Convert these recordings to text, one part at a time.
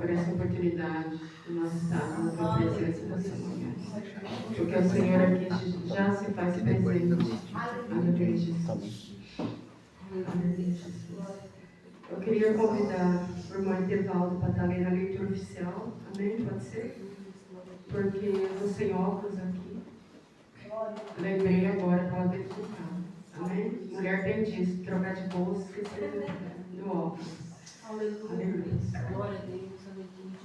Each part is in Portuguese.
por essa oportunidade de nós estarmos na tua presença nessa manhã. Porque o Senhor aqui já se faz presente. Aleluia, Jesus. Aleluia, Jesus. Eu queria convidar o irmão Etevaldo para estar lendo a leitura oficial. Amém? Pode ser? Porque eu vou sem óculos aqui. Lembrei agora para ela verificar. Amém? Mulher tem disso, trocar de bolsa, esquecer do óculos. Aleluia. Glória a Deus, aleluia.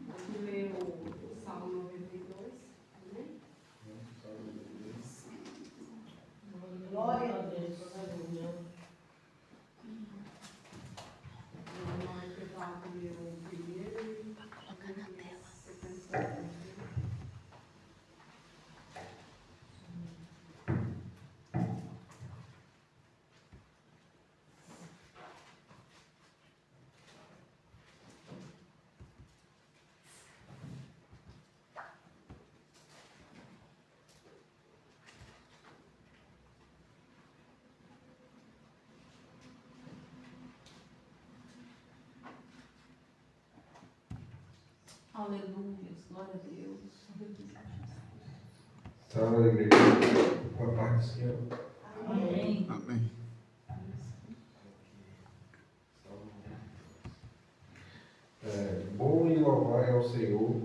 Vamos ler o Salmo 92. Amém? Glória a Deus, aleluia. Aleluia, glória a Deus. Salve a igreja, com a paz do Senhor. Amém. Amém. Bom e louvai ao Senhor,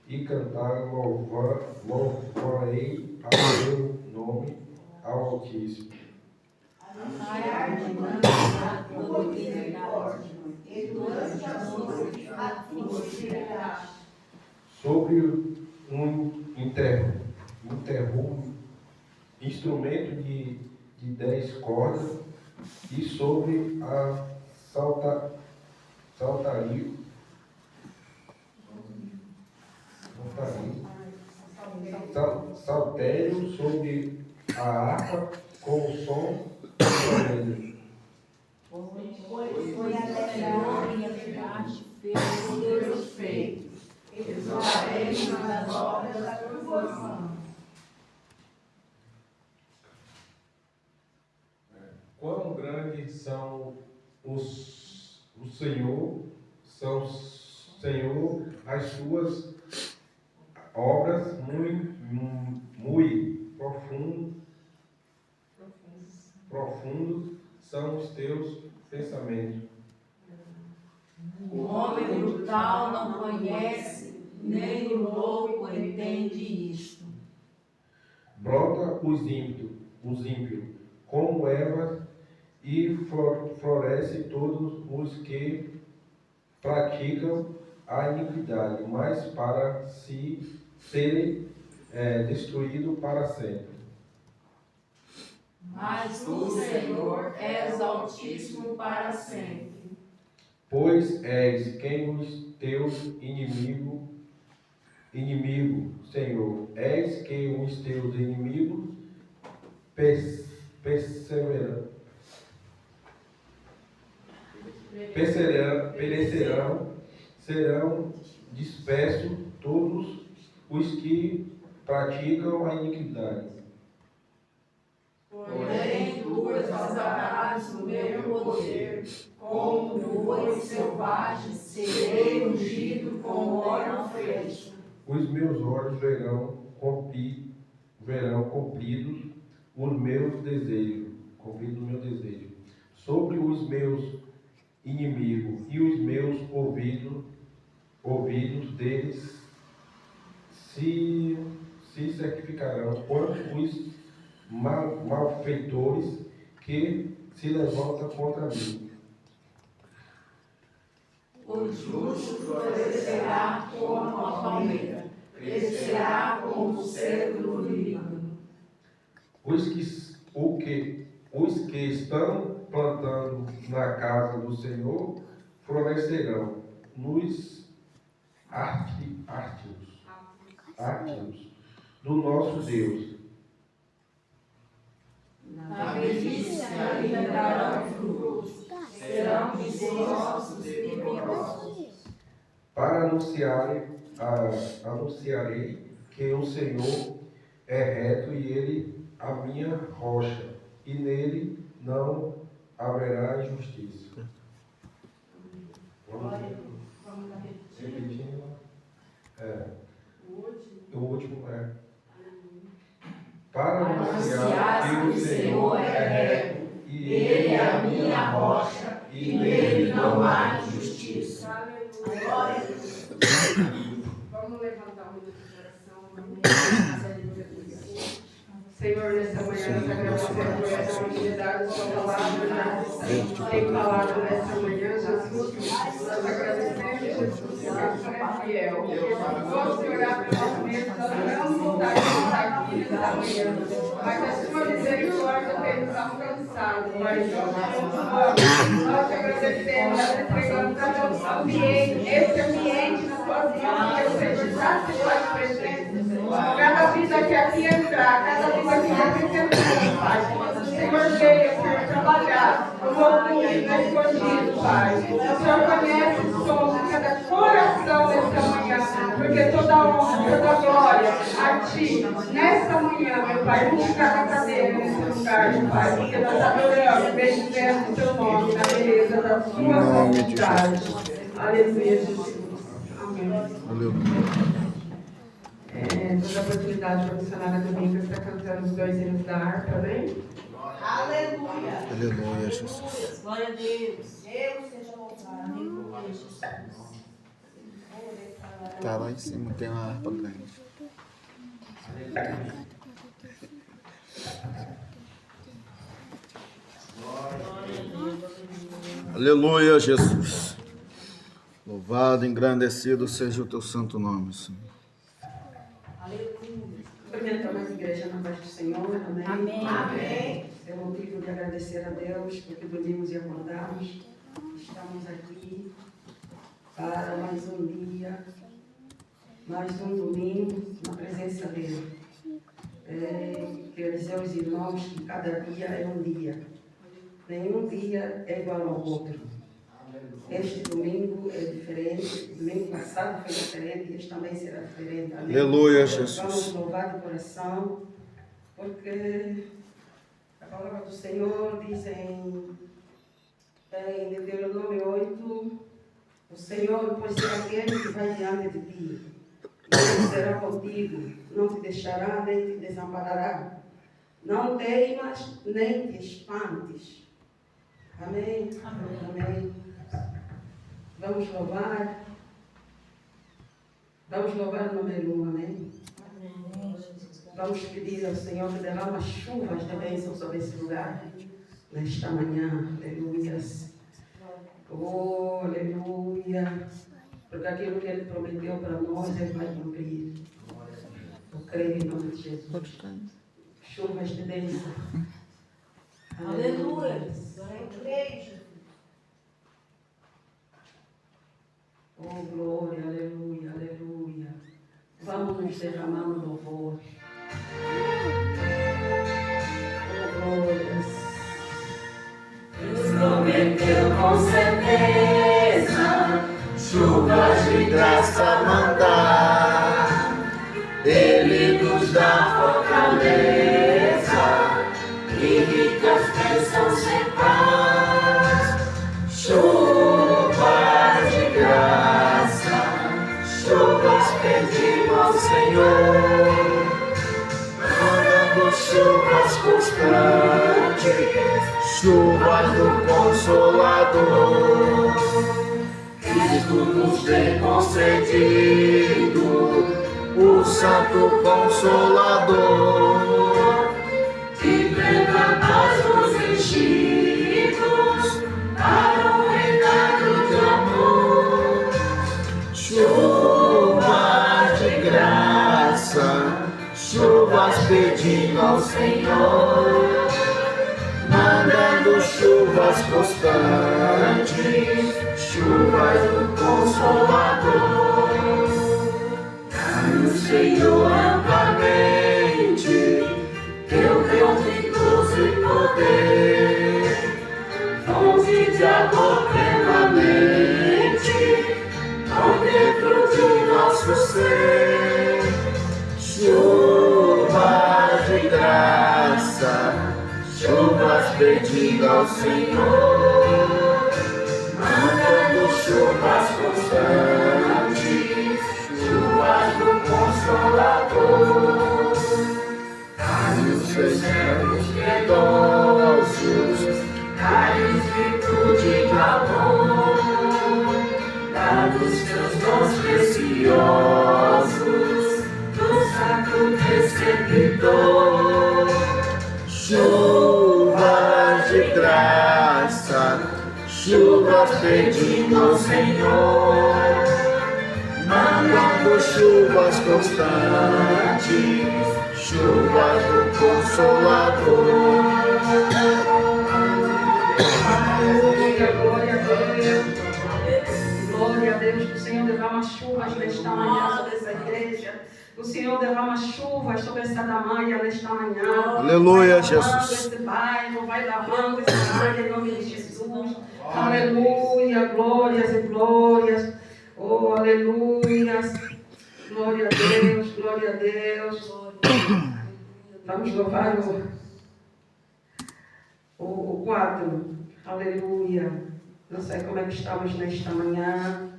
e cantar louvarei ao seu nome, ao Altíssimo. Sobre um instrumento de 10 cordas, e sobre a saltério, sobre a harpa com o som do orelha. Pois foi a Senhor e a verdade fez seus feitos. Exultaremos nas obras da tua mão. Quão grandes são o Senhor, as suas obras, muito profundo são os teus pensamentos. O homem brutal não conhece, nem o louco entende isto. Brota os ímpios, como ervas, e floresce todos os que praticam a iniquidade, mas para serem destruídos para sempre. Mas tu, Senhor, és altíssimo para sempre. Pois és quem os teus inimigos, Senhor, és que os teus inimigos perecerão, serão dispersos todos os que praticam a iniquidade. Porém, tu exaltarás o meu poder, como boi selvagem, serei ungido com óleo fresco. Os meus olhos verão cumpridos os meus desejos, sobre os meus inimigos, e os meus ouvidos deles se certificarão quanto os malfeitores que se levantam contra mim. O justo florescerá como a palmeira, crescerá como o cedro do Líbano. Os que estão plantando na casa do Senhor florescerão nos átrios do nosso Deus. Na velhice ainda darão frutos, serão viçosos e vigorosos. Para anunciarei que o Senhor é reto, e ele a minha rocha, e nele não haverá justiça. Vamos lá repetir. Repetindo. O último é. Para anunciar que o Senhor é reto, e Ele é a minha rocha, e nele não há injustiça. Glória a Deus. Vamos levantar o coração. Senhor, nessa manhã, nós agradecemos por essa oportunidade, sua palavra já tem falado nessa manhã, Jesus. Nós agradecemos, Jesus, porque o Senhor é fiel. Porque fosse orar pelas mesas, nós não vontade de estar aqui nessa manhã. Mas a sua misericórdia fez nos alcançado, Pai. Nós te agradecemos, nós entregamos cada ambiente, esse ambiente nas tuas mãos, que o Senhor já se faz presente. Cada vida que aqui entrar, cada vida que aqui entrar, Pai. O Senhor veio, Senhor, trabalhar, o oculto, no escondido, Pai. O Senhor conhece o som de cada coração nessa manhã, porque toda honra, toda glória a Ti, nessa manhã, meu Pai, vamos ficar na cadeira nesse lugar, meu Pai, porque nós adoramos, bendizemos o Teu nome, na beleza da Sua vontade. Aleluia, Jesus. Amém. Aleluia. Toda a oportunidade para a missionária Dominga está cantando os 2 hinos da harpa, amém? Aleluia. Aleluia, Jesus. Glória a Deus. Deus seja louvado. Aleluia, Jesus. Tá lá em cima, tem uma harpa grande. Aleluia, Jesus. Louvado, engrandecido seja o teu santo nome, Senhor. Cumprimentamos a igreja na paz do Senhor, amém? Amém. Amém. É motivo de agradecer a Deus, porque dormimos e acordamos. Estamos aqui para mais um dia, mais um domingo, na presença dEle. Quero dizer aos irmãos que cada dia é um dia. Nenhum dia é igual ao outro. Este domingo é diferente, domingo passado foi diferente, este também será diferente. Amém? Aleluia, Jesus. Vamos louvar de coração, porque a palavra do Senhor diz em Deuteronômio 8, o Senhor, pois é aquele que vai diante de ti, e ele será contigo, não te deixará nem te desamparará. Não temas nem te espantes. Amém? Amém. Vamos louvar. Vamos louvar o número 1, amém? Vamos pedir ao Senhor que derrama chuvas de bênção sobre esse lugar. Nesta manhã, aleluia. Oh, aleluia. Porque aquilo que Ele prometeu para nós, Ele vai cumprir. Eu creio em nome de Jesus. Chuvas de bênção. Aleluia. Eu creio, Jesus. Oh, glória, aleluia, aleluia. Vamos nos derramar no louvor. Oh, glórias. Deus prometeu com certeza chuvas de graça mandar. Ele nos dá fortaleza e ricas bênçãos sem paz. Chuvas de graça, chuvas pedimos ao Senhor, mandando chuvas constantes, chuvas do Consolador. Cristo nos tem concedido o Santo Consolador, que prega paz nos enchidos para o reinado de amor. Chuvas de graça, chuvas pedindo ao Senhor, mandando chuvas constantes, chuvas do Consolador. Dai o Senhor amplamente, teu Deus de cruz e poder, fonte de amor permanente, por dentro de nosso ser. Chuvas de graça, chuvas chuvas pedindo ao Senhor, mandando chuvas constantes, chuvas do Consolador. Cai-os feitos piedosos, cai-os virtude de amor, dá-nos teus dons preciosos, do Santo Receptor. Chuvas de graça, chuvas pedindo ao Senhor, mandando chuvas constantes, chuvas do Consolador. Aleluia, glória a Deus. Glória a Deus, que o Senhor derrama chuvas nesta manhã sobre essa igreja. O Senhor derrama chuvas sobre essa damanha nesta manhã. Aleluia, vai Jesus. esse bairro, vai lavando esse bairro em nome de Jesus. Aleluia, glórias e glórias. Oh, aleluia. Glória a Deus, glória a Deus. Vamos louvar o 4. Aleluia. Não sei como é que estamos nesta manhã,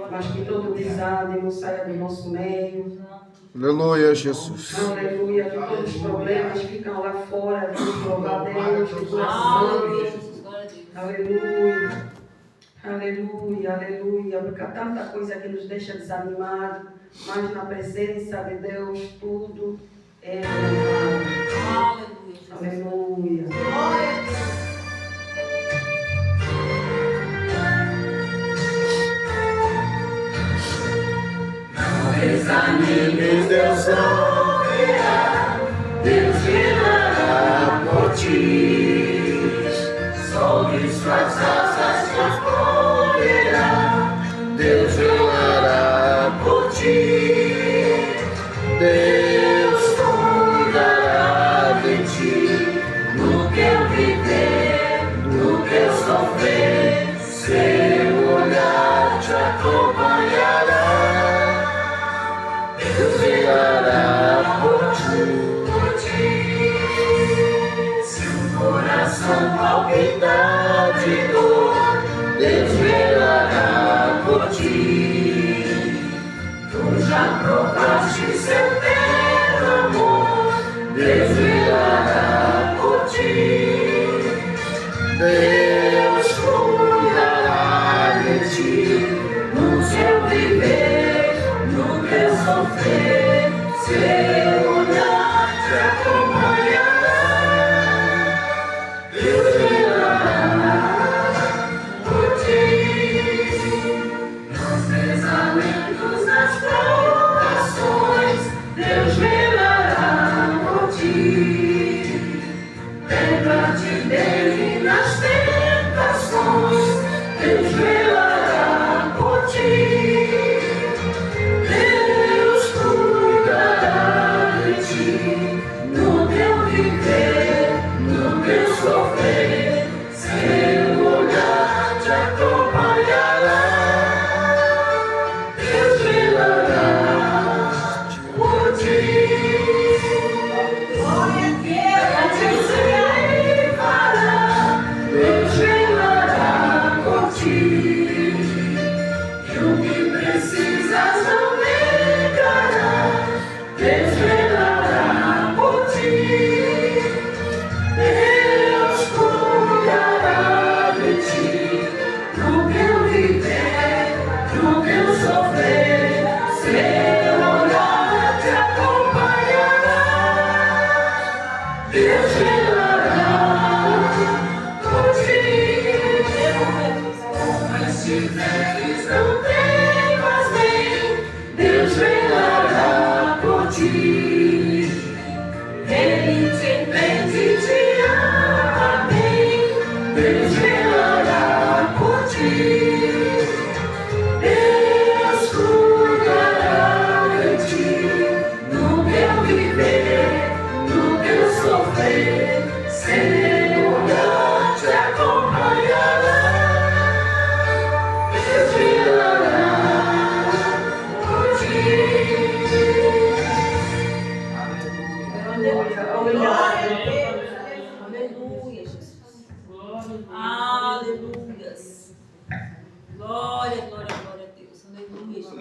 mas que todo desânimo saia do nosso meio. Aleluia, Jesus. Aleluia, que todos os problemas ficam lá fora. Vamos louvar a Deus de coração. Aleluia. Aleluia, aleluia. Porque há tanta coisa que nos deixa desanimados, mas na presença de Deus tudo é normal. Aleluia. Desanime, Deus ouvirá, Deus virá por ti. Sobre suas asas correrá, Deus virá por ti. Deus cuidará de ti, no que eu viver, no que eu sofrer, seu olhar te acompanhará. Deus velará por ti. Se o coração palpitar de dor, Deus velará por ti. Tu já provaste seu eterno amor, Deus velará por ti. Deus cuidará de ti, no seu viver, no teu sofrer, seu olhar te acompanhará. Deus velará por ti. Nos pensamentos, nas provações, Deus velará por ti. Lembra-te dele nas tentações, Deus velará por ti. Deus cuidará de ti, no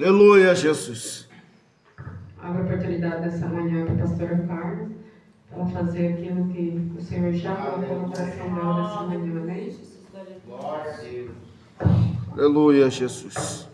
Aleluia, Jesus. Abra a oportunidade dessa manhã para a pastora Carla, para ela fazer aquilo que o Senhor já colocou no coração dela nessa manhã, amém? Glória a Deus. Aleluia, Jesus.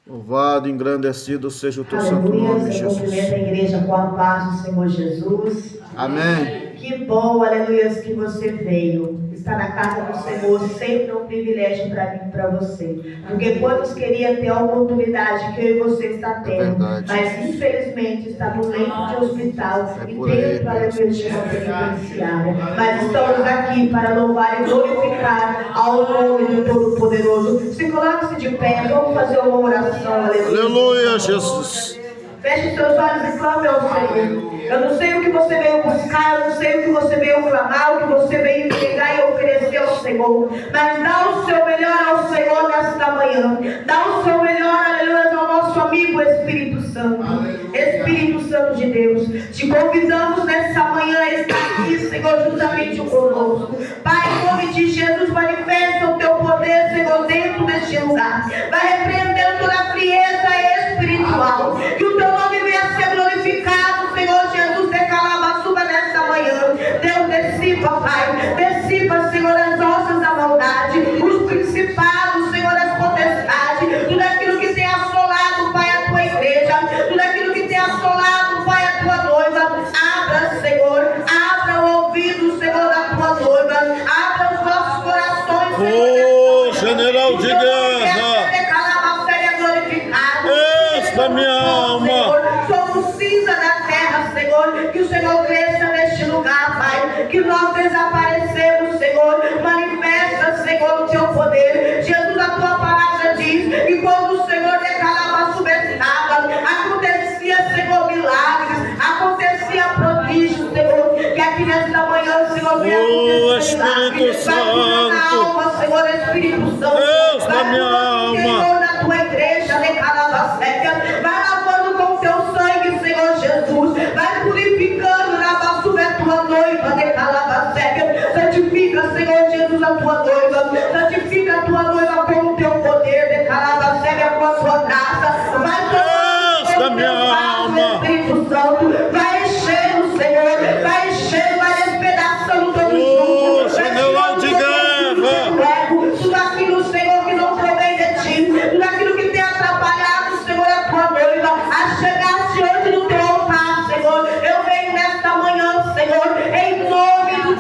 Louvado, engrandecido seja o teu santo nome, Aleluia, eu Jesus. cumprimento a igreja com a paz do Senhor Jesus. Amém. Que bom, aleluia, que você veio. Estar na casa do Senhor sempre é um privilégio para mim e para você. Porque quantos queriam ter a oportunidade que eu e você está tendo, mas infelizmente está no leito de hospital e dentro da emergência penitenciária. Mas estamos aqui para louvar e glorificar ao nome do Todo-Poderoso. Se coloque-se de pé, vamos fazer uma oração. Aleluia, Jesus. Feche os seus olhos e clame ao Senhor. Eu não sei o que você veio buscar, eu não sei o que você veio clamar, o que você veio entregar e oferecer ao Senhor. Mas dá o seu melhor ao Senhor nesta manhã. Dá o seu melhor, aleluia, ao nosso amigo Espírito Santo. Espírito Santo de Deus, te convidamos nessa manhã a estar aqui, Senhor, juntamente conosco. Pai, em nome de Jesus, manifesta o teu poder, Senhor, dentro deste lugar. Vai repreendendo toda a frieza espiritual. Que o teu nome venha a ser glorificado, Senhor Jesus, decalabassuba nesta manhã. Deus, dissipa, Pai. Dissipa, Senhor, as osas da maldade, os principados, Senhor, as potestades, tudo aquilo que tem assolado, Pai, a tua igreja, tudo aquilo que tem assolado, Pai, a tua noiva. Abra, Senhor, abra o ouvido, Senhor, da tua noiva. Abra os nossos corações, Senhor. General de guerra. Esta minha alma. Senhor, somos cinza da terra, Senhor. Que o Senhor cresça neste lugar, Pai. Que nós desaparecemos, Senhor. Manifesta, Senhor, o teu poder. Jesus, a tua palavra diz que quando o Senhor decalava, subestava, acontecia, Senhor, milagres, acontecia prodígios, Senhor. Que aqui nesta manhã, Senhor, venha acontecer milagres. Vai cuidar na alma, Senhor, Espírito Santo. Deus na minha alma. Senhor, na tua igreja, decalava seca. Vai lavando com teu sangue, Senhor Jesus. Vai purificando na basura a tua noiva, decalava seca. Santifica, Senhor Jesus, a tua noiva. Santifica a tua noiva com o teu poder, decalava seca, com a tua graça. Vai Deus minha alma. Espírito Santo. Vai enchendo, Senhor. Vai enchendo, vai despedaçando todo o jugo. General de guerra. Tudo aquilo, Senhor, que não provém de ti. Tudo aquilo que tem atrapalhado, Senhor, a tua noiva a chegar diante do teu altar, Senhor. Eu venho nesta manhã, Senhor, em nome do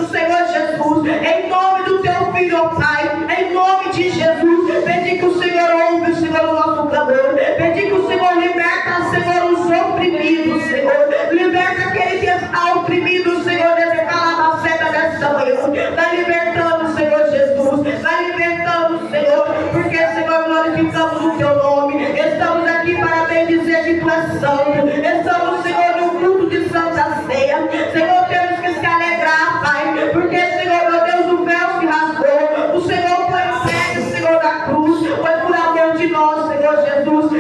Senhor Jesus, em nome do teu filho, ó Pai, em nome de Jesus. Pedi que o Senhor ouve, Senhor, o nosso clamor. Pedi que o Senhor liberta, Senhor, os oprimidos, Senhor. Liberta aquele que está oprimido, Senhor, desse calabaceta desta manhã. Vai libertando, Senhor Jesus. Vai libertando, Senhor, porque, Senhor, glorificamos o teu nome. Estamos aqui para bem dizer que tu és santo. Estamos, Senhor, no culto de Santa Ceia. Senhor, temos que se alegrar, Pai, porque, Senhor, meu Deus, o véu se rasgou. O Senhor foi preso, Senhor, na cruz. Foi por amor de nós, Senhor Jesus.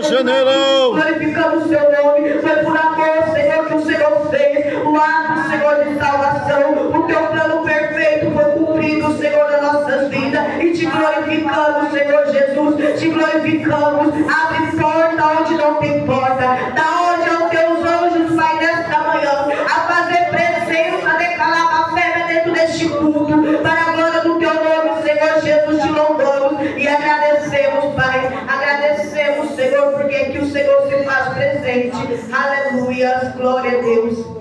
General. Glorificamos o seu nome. Foi por amor, Senhor, que o Senhor fez. O ato, Senhor, de salvação. O teu plano perfeito foi cumprido, Senhor, nas nossas vidas. E te glorificamos, Senhor Jesus. Te glorificamos. Abre porta onde não tem porta. Da onde aos teus anjos, Pai, nesta manhã, a fazer presença de calabacera dentro deste culto. Para a glória do teu nome, Senhor Jesus, te louvamos e agradecemos, Pai. Agradecemos, Senhor, porque aqui o Senhor se faz presente. Aleluia, glória a Deus.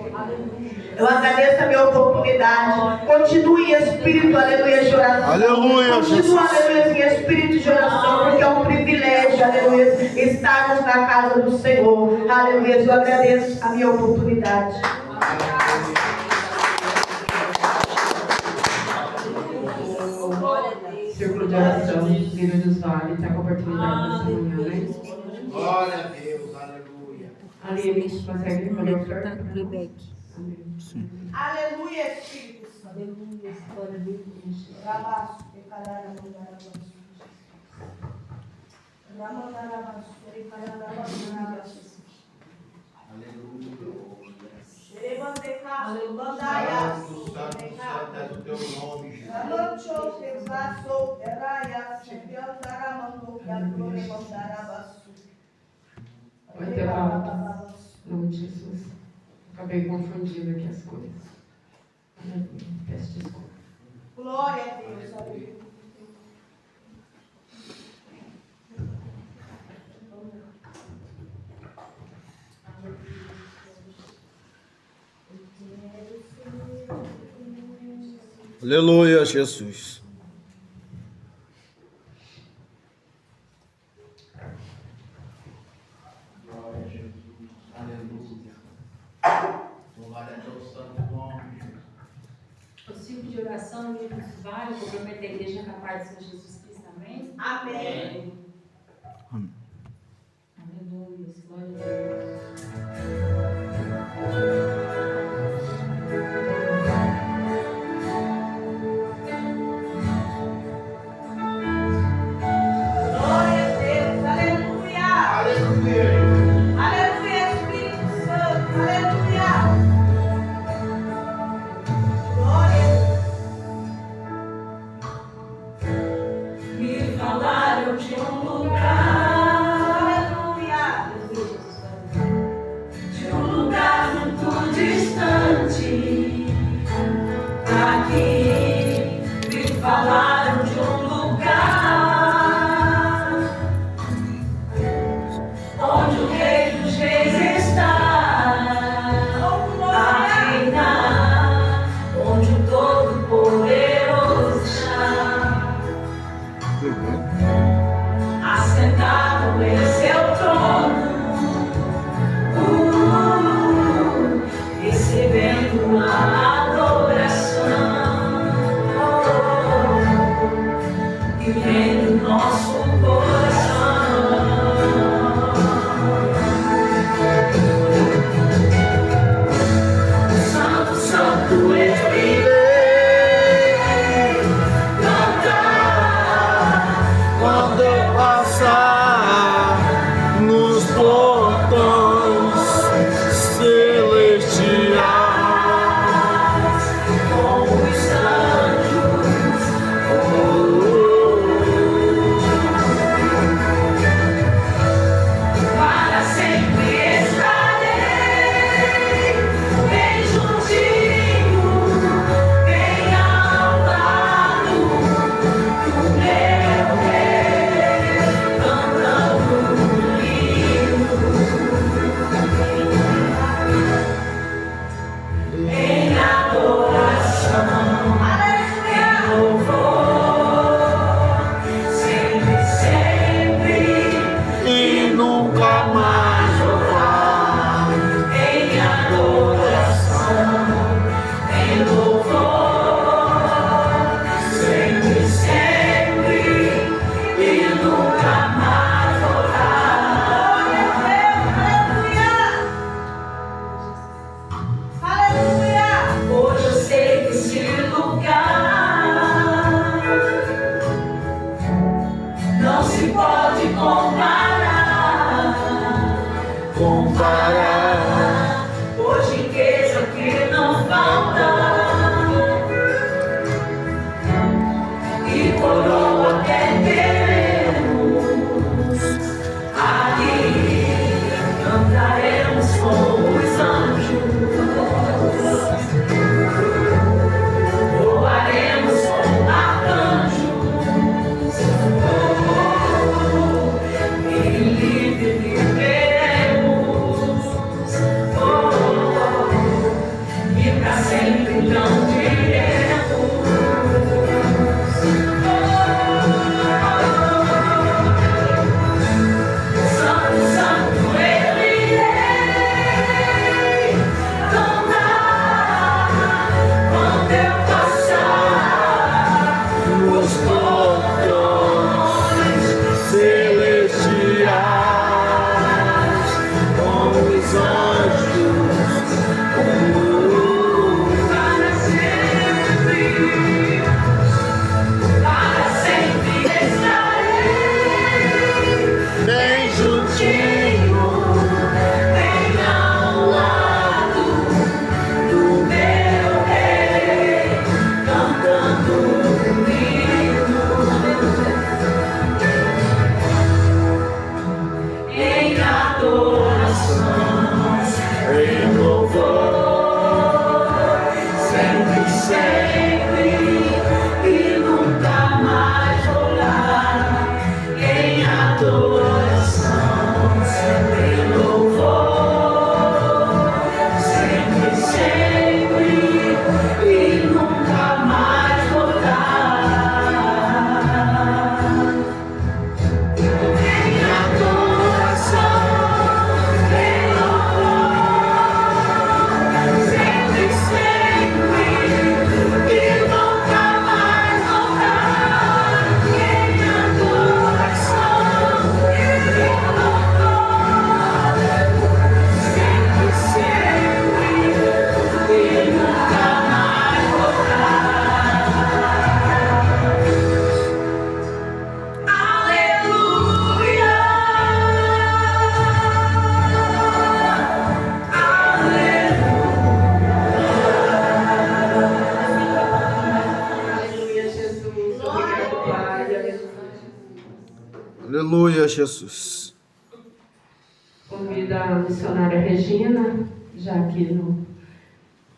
Eu agradeço a minha oportunidade. Continue em espírito, aleluia, de oração. Aleluia, Continue, aleluia, em espírito de oração, porque é um privilégio, aleluia, estarmos na casa do Senhor. Aleluia, eu agradeço a minha oportunidade. Círculo de oração, Lírio dos Vales, está com a oportunidade nessa manhã, né? Glória a Deus, aleluia. Aline, consegue recolher o flor? Aleluia, Espírito Santo. Aleluia, glória a Deus. Rabaço, pecadara, mandarabaço. Ramandarabaço, pecadarabaço. Aleluia. Levantecaço, bandaiaço. Santo é o teu nome, Jesus. Pode ter palavras. Em nome de Jesus. Acabei confundindo aqui as coisas. Peço desculpa. Glória a Deus. Aleluia. Aleluia, Jesus. Glória a Jesus. Aleluia. Glória a Deus, santo nome. O ciclo de oração de vários, vou prometer a igreja na paz do Senhor Jesus Cristo, amém? Amém. Aleluia, glória a Deus. Glória a Deus. Aleluia. Aleluia. Aleluia, Espírito Santo. Aleluia. Glória. Me falaram de um lugar, Aleluia. de um lugar muito distante. Aqui me falaram de um lugar onde o Rei dos Reis está a reinar, onde o Todo-Poderoso está assentado em seu trono, recebendo a adoração e vendo nosso coração. Santo, Santo eu irei cantar Quando eu passar nos portões celestiais, com os anjos. Para sempre estarei bem juntinho, bem ao lado do meu Rei, cantando um hino em adoração, em louvor, sempre, sempre. e nunca mais louvar. Em adoração, em louvor, sempre, sempre, e nunca mais orar. Aleluia. Hoje eu sei que esse lugar não se pode comparar. Hoje riqueza que não falta e coroa até teremos. Ali cantaremos com os anjos, voaremos com arcanjos, e Aleluia, Jesus. Convido a missionária Regina, já aqui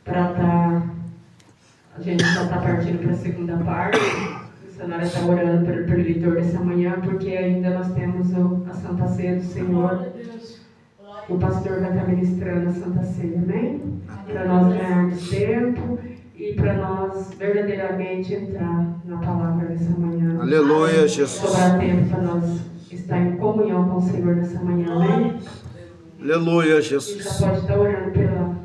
para estar. A gente já está partindo para a segunda parte. A missionária está orando pelo leitor dessa manhã, porque ainda nós temos a Santa Ceia do Senhor. O pastor vai estar ministrando a Santa Ceia, amém? Para nós ganharmos tempo e para nós verdadeiramente entrar na palavra nessa manhã. Aleluia, Jesus. Sobrar tempo para nós estar em comunhão com o Senhor nessa manhã, amém? Aleluia, E já Jesus. pode estar orando pela.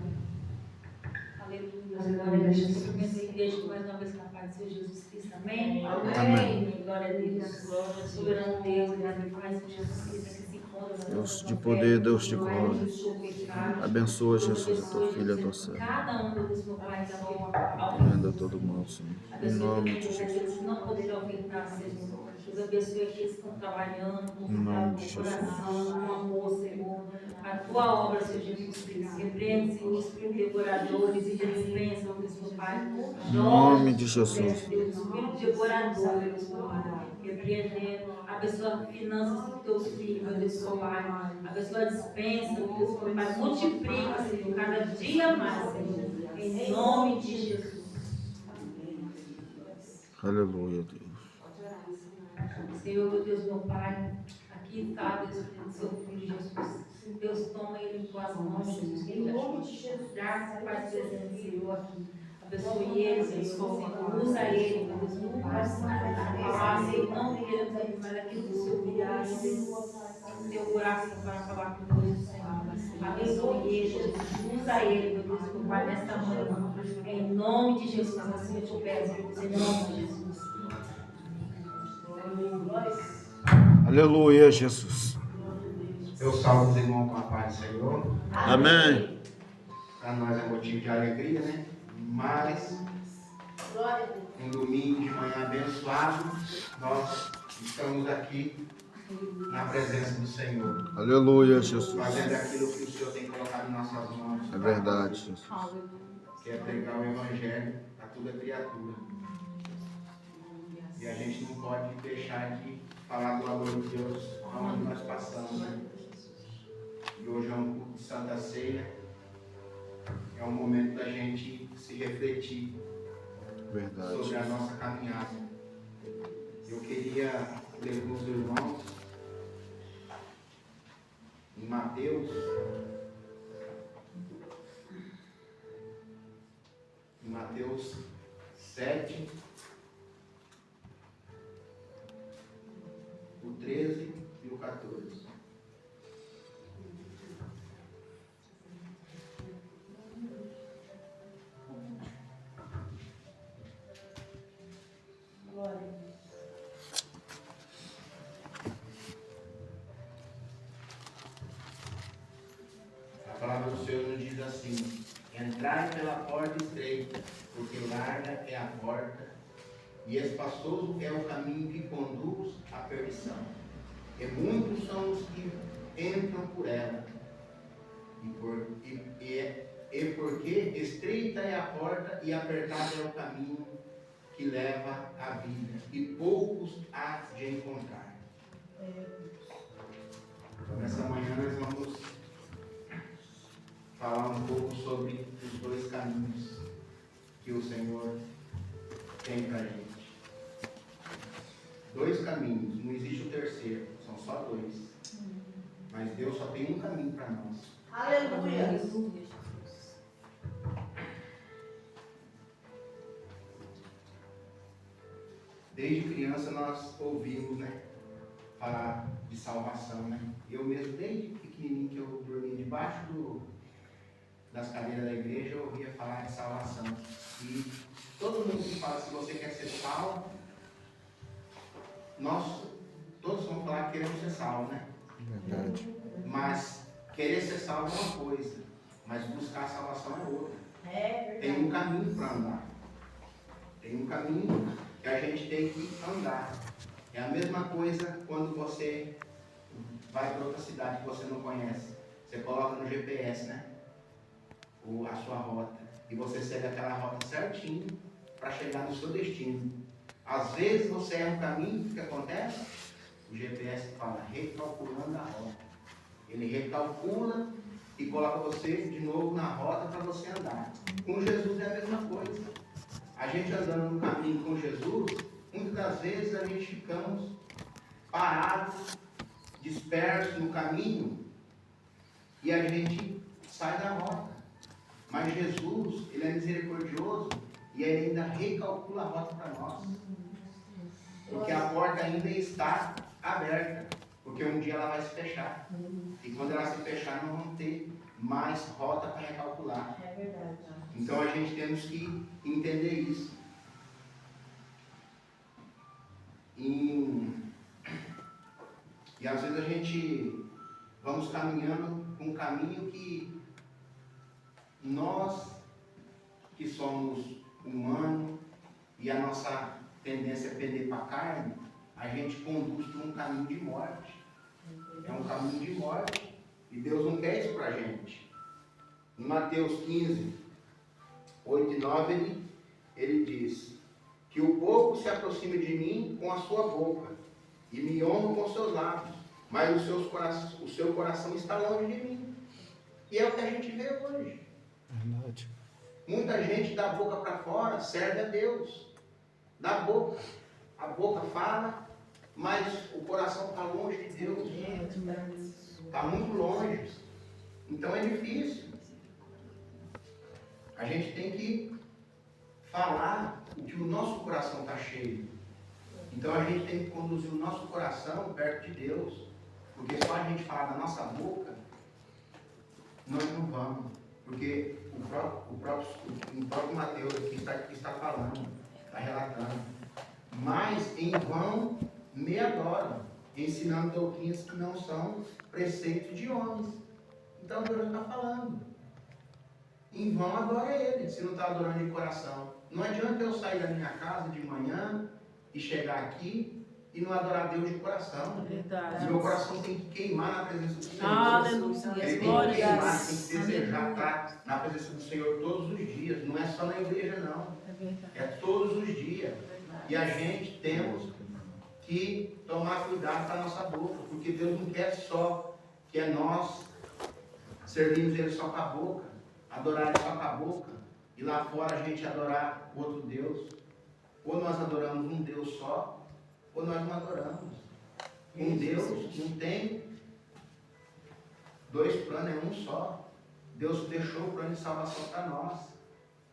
Aleluia. Glória a Deus. Eu comecei a igreja mais uma vez capaz de ser Jesus Cristo. Amém? Amém. Glória a Deus. Soberano Deus, grande Pai, Senhor Jesus Cristo, que se encontra. Deus de poder, Deus de glória. Abençoa, Jesus, a tua filha, a tua serva. Cada um, Deus, meu Pai, está Renda todo mal, Senhor. Em nome de Jesus. aqueles que não poderão ofertar, Senhor. Deus abençoe aqueles que estão trabalhando, com Em nome de coração, com amor, Senhor. A tua obra, Senhor Jesus Cristo. Repreende, Senhor, os devoradores e dispensam, Deus, meu Pai. Em nome de Jesus. Deus, espírito devorador, Deus, meu Pai. Repreendendo, abençoa as finanças dos teus filhos, meu Deus, meu Pai. Abençoa a dispensa, meu Deus, meu Pai. Multiplica, Senhor, cada dia mais, Senhor. Em nome de Jesus. Aleluia, Deus. Senhor, meu Deus, meu Pai, aqui está, Deus, seu filho Jesus. Deus, toma ele em tuas mãos, Jesus. Em nome de Jesus. Graças, Pai, presente, Senhor, aqui. Abençoe ele, Senhor. Usa ele, meu Deus, meu Pai. Senhor, não queremos aqui, mas aquilo que o Senhor virá, teu coração para falar conosco, Senhor. Abençoe ele, Jesus. Usa ele, meu Deus, meu Pai, nesta manhã. Em nome de Jesus, assim eu te peço, em nome de Jesus. Aleluia, Jesus. Eu salvo os irmãos com a paz do Senhor. Amém. Para nós é motivo de alegria, né? Mas, um domingo de manhã abençoado, nós estamos aqui na presença do Senhor. Aleluia, Jesus. Fazendo aquilo que o Senhor tem colocado em nossas mãos. É verdade, Jesus. Que é pregar o Evangelho a toda criatura. E a gente não pode deixar de falar do amor de Deus onde nós passamos, né? E hoje é um culto de Santa Ceia. É um momento da gente se refletir Verdade. sobre a nossa caminhada. Eu queria ler com os irmãos em Mateus 7, o 13 e o 14. A palavra do Senhor nos diz assim: entrai pela porta estreita, porque larga é a porta e espaçoso é o caminho que conduz à perdição. E muitos são os que entram por ela. E porque estreita é a porta e apertado é o caminho que leva à vida, e poucos há de encontrar. Então, nessa manhã nós vamos falar um pouco sobre os dois caminhos que o Senhor tem para a gente. Dois caminhos, não existe o terceiro, são só dois. Mas Deus só tem um caminho para nós. Aleluia. Desde criança nós ouvimos, né, falar de salvação, né? Eu mesmo, desde pequenininho que eu dormia debaixo das cadeiras da igreja, eu ouvia falar de salvação. E todo mundo que fala, se você quer ser salvo, nós todos vamos falar que queremos ser salvos, né? Verdade. Mas querer ser salvo é uma coisa, mas buscar a salvação é outra. Tem um caminho para andar. Tem um caminho que a gente tem que andar. É a mesma coisa quando você vai para outra cidade que você não conhece. Você coloca no GPS, né? A sua rota. E você segue aquela rota certinho para chegar no seu destino. Às vezes você erra um caminho, o que acontece? O GPS fala recalculando a rota. Ele recalcula e coloca você de novo na rota para você andar. Com Jesus é a mesma coisa. A gente andando no caminho com Jesus, muitas das vezes a gente ficamos parados, dispersos no caminho e a gente sai da rota. Mas Jesus, ele é misericordioso e ele ainda recalcula a rota para nós. Porque a porta ainda está aberta. Porque um dia ela vai se fechar. E quando ela se fechar, não vamos ter mais rota para recalcular. É verdade. Então a gente temos que entender isso. E às vezes a gente vamos caminhando por um caminho que nós, que somos humanos, e a nossa tendência é pender para a carne, a gente conduz por um caminho de morte. É um caminho de morte. E Deus não quer isso para a gente. Em Mateus 15, 8 e 9, ele diz: que o povo se aproxime de mim com a sua boca e me honra com seus lábios, mas o seu coração está longe de mim. E é o que a gente vê hoje. Verdade. Muita gente da boca para fora serve a Deus. Da boca. A boca fala, mas o coração está longe de Deus. Está muito longe. Então é difícil. A gente tem que falar o que o nosso coração está cheio. Então a gente tem que conduzir o nosso coração perto de Deus. Porque só a gente falar da nossa boca, nós não vamos. Porque o próprio Mateus aqui está falando, está relatando. Mas em vão me adoram, ensinando doutrinas que não são preceitos de homens. Então Deus está falando. Em vão adora Ele, se não está adorando de coração. Não adianta eu sair da minha casa de manhã e chegar aqui e não adorar Deus de coração. Verdade. Meu coração tem que queimar na presença do Senhor. Aleluia. Ele tem Glória que a queimar, Deus. tem que desejar estar na presença do Senhor todos os dias. Não é só na igreja, não. É verdade. É todos os dias. E a gente temos que tomar cuidado com a nossa boca, porque Deus não quer só que nós servimos Ele só com a boca, adorar Ele só com a boca, e lá fora a gente adorar outro Deus. Ou nós adoramos um Deus só, ou nós não adoramos. Um Deus não tem dois planos, é um só. Deus deixou o plano de salvação para nós.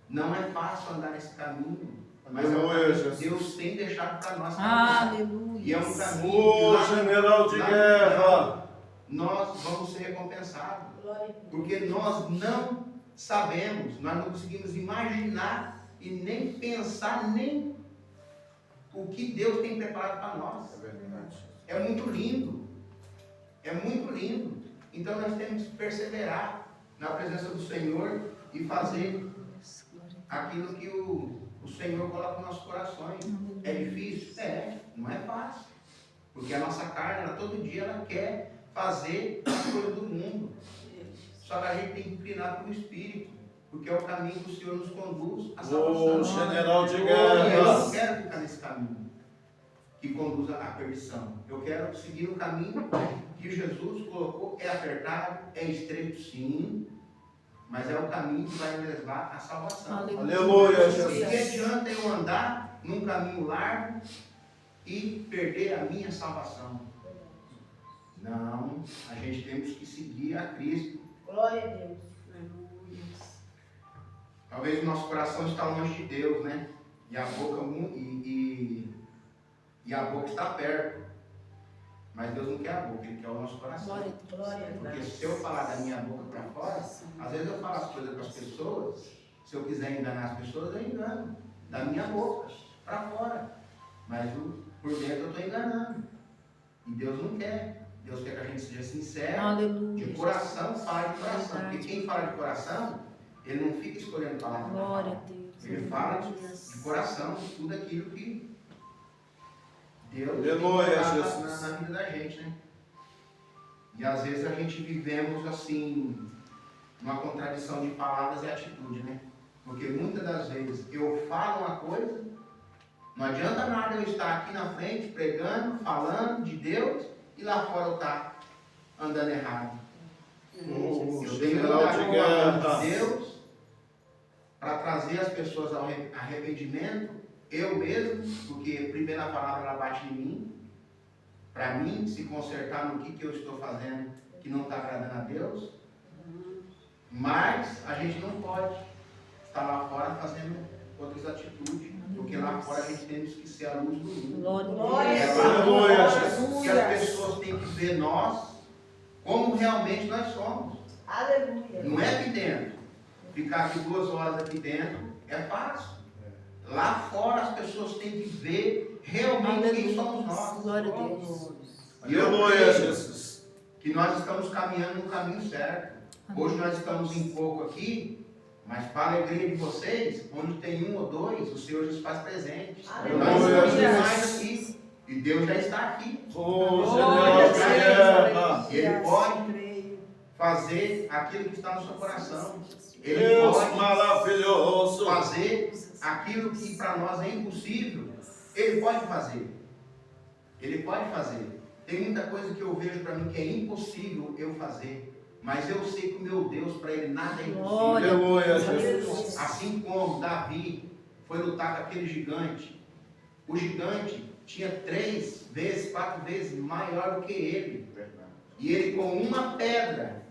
Não é fácil andar nesse caminho, mas é o caminho que Deus tem deixado para nós. Aleluia. E é um caminho Ô, que general de guerra! nós vamos ser recompensados. Porque nós não sabemos, nós não conseguimos imaginar e nem pensar nem o que Deus tem preparado para nós. É muito lindo. É muito lindo. Então nós temos que perseverar na presença do Senhor e fazer aquilo que o Senhor coloca nos nossos corações. É difícil? É, não é fácil. Porque a nossa carne, ela, todo dia, ela quer fazer as coisas do mundo. Só que a gente tem que inclinar para o Espírito, porque é o caminho que o Senhor nos conduz à salvação. Ô, general de E eu guerra! não quero ficar nesse caminho que conduz à perdição. Eu quero seguir o caminho que Jesus colocou. É apertado, é estreito, sim, mas é o caminho que vai me levar à salvação. Aleluia, E Jesus! que adianta eu andar num caminho largo e perder a minha salvação? Não, a gente temos que seguir a Cristo. Glória a Deus. Talvez o nosso coração está longe de Deus, né? E a boca e a boca está perto. Mas Deus não quer a boca, Ele quer o nosso coração. Porque se eu falar da minha boca para fora, às vezes eu falo as coisas para as pessoas, se eu quiser enganar as pessoas, eu engano. Da minha boca para fora. Mas por dentro eu estou enganando. E Deus não quer. Deus quer que a gente seja sincero, Aleluia. de coração, fala de coração. Porque quem fala de coração, ele não fica escolhendo palavras. Glória a Deus. Ele fala de coração, tudo aquilo que Deus Aleluia, tem Jesus. na vida da gente, né? E às vezes a gente vivemos assim, uma contradição de palavras e atitude, né? Porque muitas das vezes eu falo uma coisa, não adianta nada eu estar aqui na frente pregando, falando de Deus, e lá fora eu estar andando errado. O Eu tenho que general andar de com a palavra guerra. de Deus para trazer as pessoas ao arrependimento, eu mesmo, porque a primeira palavra ela bate em mim, para mim se consertar no que eu estou fazendo que não está agradando a Deus, mas a gente não pode estar lá fora fazendo outras atitudes, porque lá fora a gente temos que ser a luz do mundo. Glória É a lá Deus. que as pessoas têm que ver nós como realmente nós somos. Aleluia. Não é aqui dentro. Ficar aqui 2 horas aqui dentro é fácil. Lá fora as pessoas têm que ver realmente quem somos nós. Glória a Deus. E eu Aleluia, creio Jesus. que nós estamos caminhando no caminho certo. Hoje nós estamos em pouco aqui, mas para a alegria de vocês, onde tem 1 ou 2, o Senhor já se faz presente. Nós estamos mais aqui e Deus já está aqui. O general de guerra. Ele pode fazer aquilo que está no seu coração. Ele Deus pode maravilhoso. fazer aquilo que para nós é impossível. Ele pode fazer. Ele pode fazer. Tem muita coisa que eu vejo para mim que é impossível eu fazer. Mas eu sei que o meu Deus, para ele nada é impossível. Aleluia, Jesus. Assim como Davi foi lutar com aquele gigante. O gigante tinha 3 vezes, 4 vezes maior do que ele. E ele com uma pedra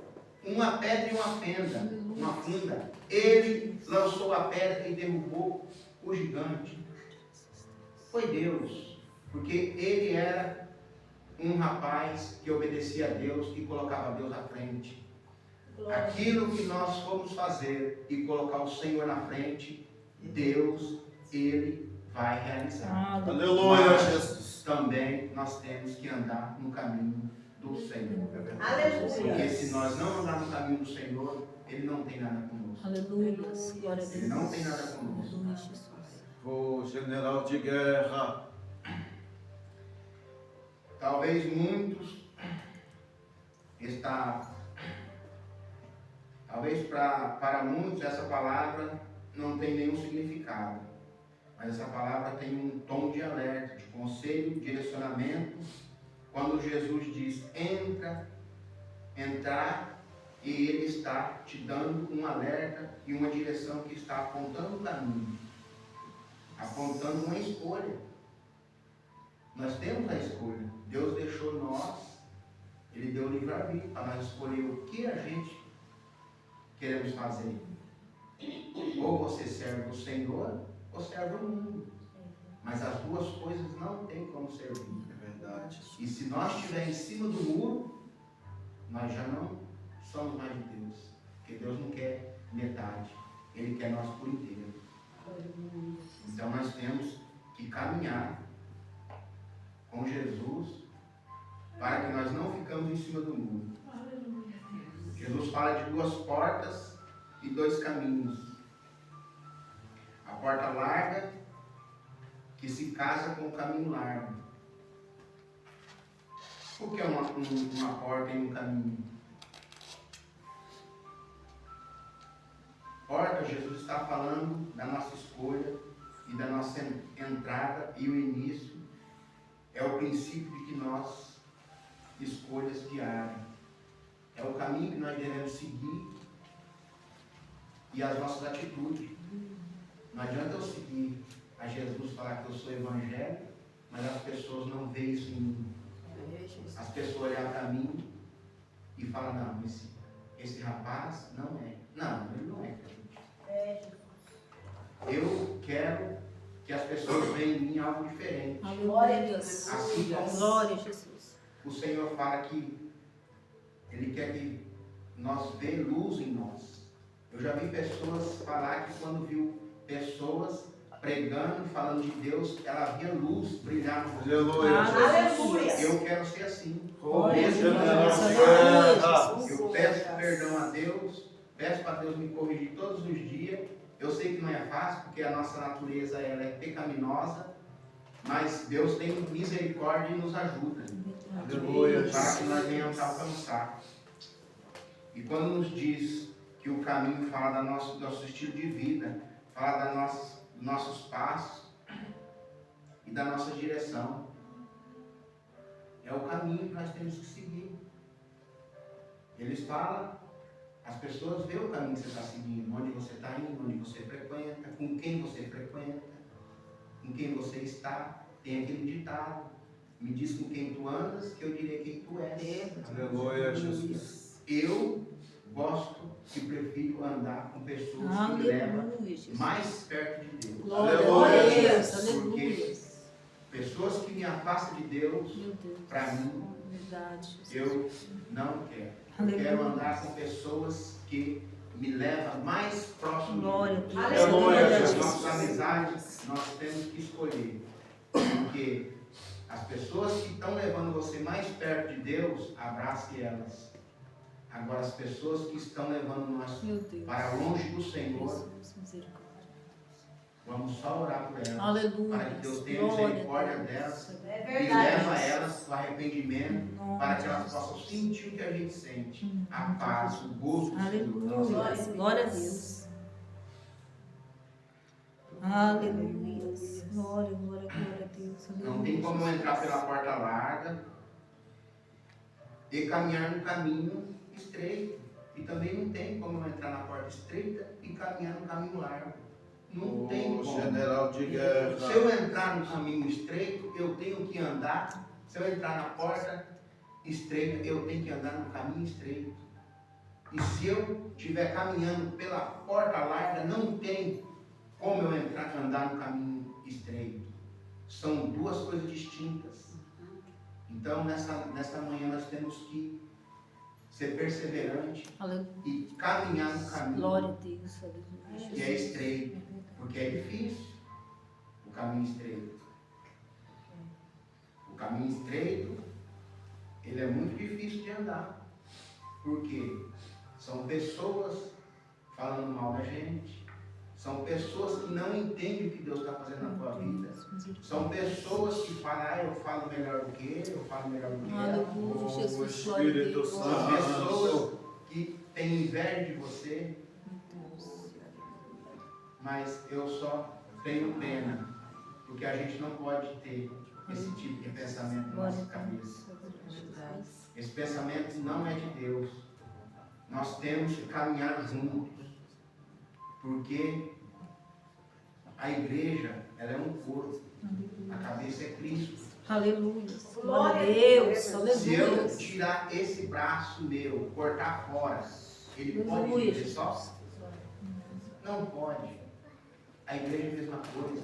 e uma funda, ele lançou a pedra e derrubou o gigante. Foi Deus, porque ele era um rapaz que obedecia a Deus e colocava Deus à frente. Aquilo que nós formos fazer e colocar o Senhor na frente, Deus, Ele vai realizar. Aleluia, Mas Jesus. também nós temos que andar no caminho do Senhor. Aleluia. Porque se nós não andarmos no caminho do Senhor, Ele não tem nada conosco. Aleluia. Glória a Deus. Ele não tem nada conosco. Aleluia, Jesus. O general de guerra. Talvez muitos talvez para muitos essa palavra não tem nenhum significado, mas essa palavra tem um tom de alerta, de conselho, direcionamento. Quando Jesus diz entrar, e Ele está te dando um alerta e uma direção que está apontando o caminho, apontando uma escolha. Nós temos a escolha. Deus deixou nós, Ele deu livre-arbítrio para nós escolher o que a gente queremos fazer. Ou você serve o Senhor, ou serve o mundo. Mas as duas coisas não tem como servir. É verdade. E se nós estivermos em cima do muro, nós já não somos mais de Deus. Porque Deus não quer metade, Ele quer nós por inteiro. Então nós temos que caminhar com Jesus para que nós não ficamos em cima do muro. Jesus fala de 2 portas e 2 caminhos. A porta larga que se casa com o caminho largo. O que é uma porta e um caminho? Porta, Jesus está falando da nossa escolha e da nossa entrada, e o início é o princípio de que nós escolhas diárias. É o caminho que nós devemos seguir e as nossas atitudes. Não adianta eu seguir a Jesus, falar que eu sou evangélico, mas as pessoas não veem isso em mim. As pessoas olham para mim e falam, não, esse rapaz não é. Não, ele não é crente. Eu quero que as pessoas vejam em mim algo diferente. Aleluia. Assim como Glória a Jesus. o Senhor fala que Ele quer que nós vejamos luz em nós. Eu já vi pessoas falar que quando viu pessoas pregando, falando de Deus, ela via luz brilhar no rosto. Aleluia, Aleluia. Eu quero ser assim. O Mesmo general de Aleluia, guerra. eu peço perdão a Deus, peço para Deus me corrigir todos os dias. Eu sei que não é fácil, porque a nossa natureza ela é pecaminosa, mas Deus tem misericórdia e nos ajuda. Aleluia. Para que nós venhamos a alcançar. E quando nos diz que o caminho fala do nosso estilo de vida, fala dos nossos passos e da nossa direção. é o caminho que nós temos que seguir. Eles falam, as pessoas veem o caminho que você está seguindo, onde você está indo, onde você frequenta, com quem você frequenta, com quem você está. Tem aquele ditado, me diz com quem tu andas, que eu direi quem tu és. Aleluia, Jesus. Eu gosto e prefiro andar com pessoas que me levam mais perto de Deus. Glória a Deus. Porque pessoas que me afastam de Deus, para mim, eu não quero. Eu quero andar com pessoas que me levam mais próximo de Deus. Aleluia. As nossas amizades, nós temos que escolher. Porque as pessoas que estão levando você mais perto de Deus, abrace elas. Agora, as pessoas que estão levando nós para longe do Senhor, vamos só orar por elas. Aleluia. Para que Deus tenha misericórdia delas e leva elas para o arrependimento, para que elas possam sentir o que a gente sente. A paz, o gozo do Senhor. Glória a Deus. Aleluia. Glória a Deus. Não tem como eu entrar pela porta larga e caminhar no caminho estreito. E também não tem como eu entrar na porta estreita e caminhar no caminho largo. Não tem como. General de guerra. Se eu entrar no caminho estreito, eu tenho que andar. Se eu entrar na porta estreita, eu tenho que andar no caminho estreito. E se eu estiver caminhando pela porta larga, não tem como eu andar no caminho estreito. São duas coisas distintas. Então, nesta manhã, nós temos que ser perseverante e caminhar no caminho Glória a Deus. Aleluia. que é estreito, porque é difícil o caminho estreito. O caminho estreito, ele é muito difícil de andar. Por quê? São pessoas falando mal da gente. São pessoas que não entendem o que Deus está fazendo na tua vida. São pessoas que falam, eu falo melhor do que ele, eu falo melhor do que ela. Aleluia, Jesus. Espírito São Santo. pessoas que têm inveja de você. Mas eu só tenho pena, porque a gente não pode ter esse tipo de pensamento na nossa cabeça. Esse pensamento não é de Deus. Nós temos que caminhar juntos, porque a igreja, ela é um corpo. A cabeça é Cristo. Aleluia. Glória a Deus. Se eu Aleluia. tirar esse braço meu, cortar fora, ele pode viver só? Não pode. A igreja é a mesma coisa.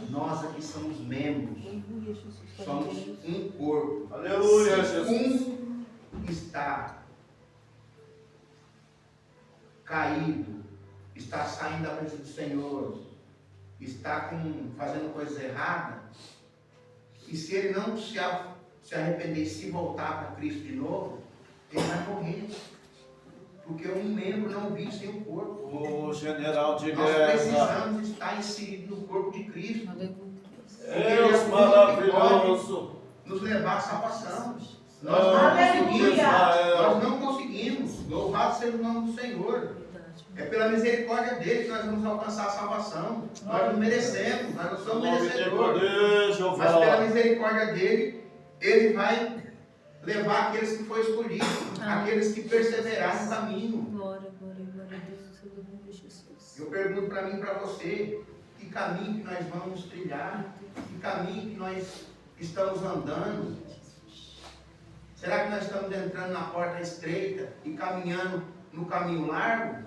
Nós aqui somos membros. Somos um corpo. Aleluia, Se Jesus. um está caído, está saindo da presença do Senhor, está fazendo coisas erradas, e se ele não se arrepender e se voltar para Cristo de novo, ele vai morrer. Porque um membro não vive sem o corpo. O general de Nós guerra. precisamos estar inseridos no corpo de Cristo. Deus maravilhoso. Nos levar à salvação. Aleluia. Nós não conseguimos. Louvado seja o nome do Senhor. É pela misericórdia dele que nós vamos alcançar a salvação. Nós não merecemos, nós não somos merecedores. Mas pela misericórdia dele, ele vai levar aqueles que foram escolhidos, aqueles que perseveraram no caminho. Glória a Deus. Aleluia, Jesus. Eu pergunto para mim e para você, que caminho que nós vamos trilhar? Que caminho que nós estamos andando? Será que nós estamos entrando na porta estreita e caminhando no caminho largo?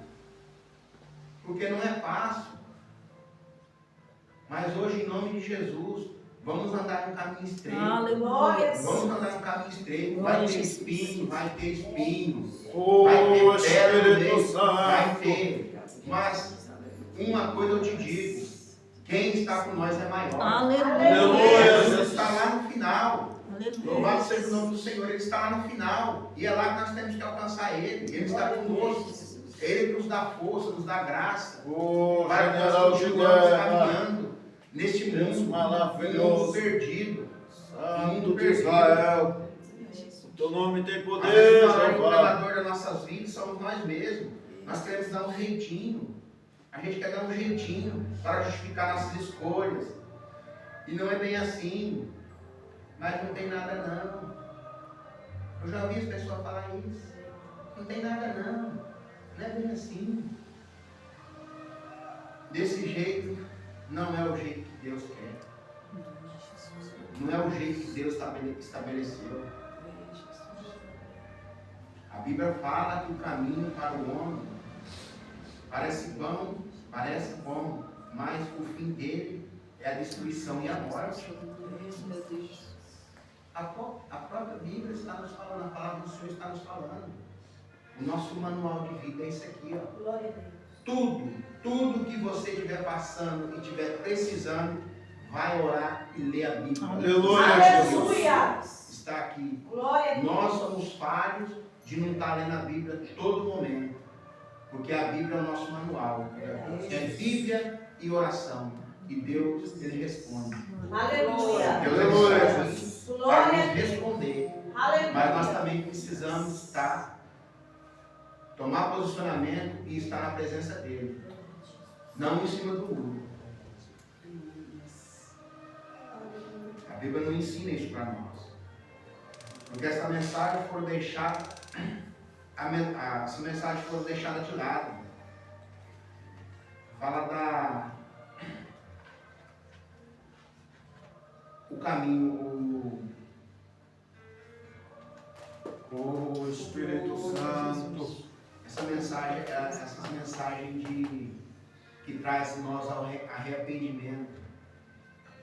Porque não é fácil. Mas hoje, em nome de Jesus, vamos andar no caminho estreito. Aleluia. Vamos andar no caminho estreito. Glória Vai a ter Jesus. espinho, vai ter espinho. O Vai ter pedra no Espírito meio, vai Santo. ter. Mas uma coisa eu te digo: quem está com nós é maior. Aleluia. Jesus está lá no final. Louvado Aleluia. seja o nome do Senhor, Ele está lá no final. E é lá que nós temos que alcançar Ele. Ele está conosco. Ele nos dá força, nos dá graça. O Para que nós general de continuemos guerra. caminhando neste Deus mundo, maravilhoso. mundo perdido. Santo de Israel. O teu nome tem Às poder, vezes, o Jeová. governador das nossas vidas somos nós mesmos. Nós queremos dar um jeitinho. A gente quer dar um jeitinho para justificar nossas escolhas. E não é bem assim. Mas não tem nada não. Eu já ouvi as pessoas falar isso. Não tem nada não. Não é bem assim. Desse jeito, não é o jeito que Deus quer. Não é o jeito que Deus estabeleceu. A Bíblia fala que o caminho para o homem parece bom, mas o fim dele é a destruição e a morte. A própria Bíblia está nos falando, a palavra do Senhor está nos falando. O nosso manual de vida é isso aqui, ó. Glória a Deus. Tudo que você estiver passando e estiver precisando, vai orar e ler a Bíblia. Aleluia. Está aqui. Glória a Deus. Nós somos falhos de não estar lendo a Bíblia todo momento. Porque a Bíblia é o nosso manual. É Bíblia e oração. E Deus, Ele responde. Aleluia. Deus está aqui para nos responder. Aleluia. Mas nós também precisamos tomar posicionamento e estar na presença dEle. Não em cima do muro. A Bíblia não ensina isso para nós. Porque essa mensagem for deixada, essa mensagem for deixada de lado. Fala o caminho, O Espírito Santo. essa mensagem que traz nós ao arrependimento,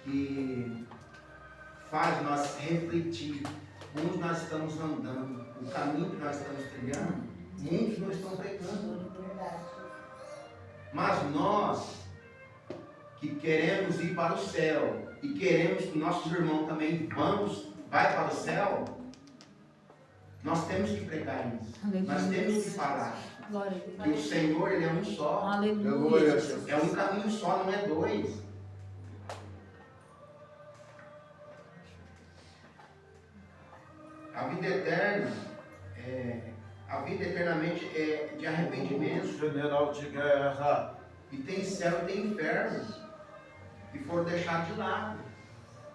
que faz nós refletir onde nós estamos andando, o caminho que nós estamos trilhando, muitos não estão pregando. Mas nós, que queremos ir para o céu, e queremos que nossos irmãos também vai para o céu, nós temos que pregar isso. Aleluia. Nós temos que falar. Glória a Deus. Que o Senhor, Ele é um só. Aleluia. É um caminho só, não é dois. A vida eterna, a vida eternamente é de arrependimento. General de guerra. E tem céu e tem inferno. E foram deixados de lado.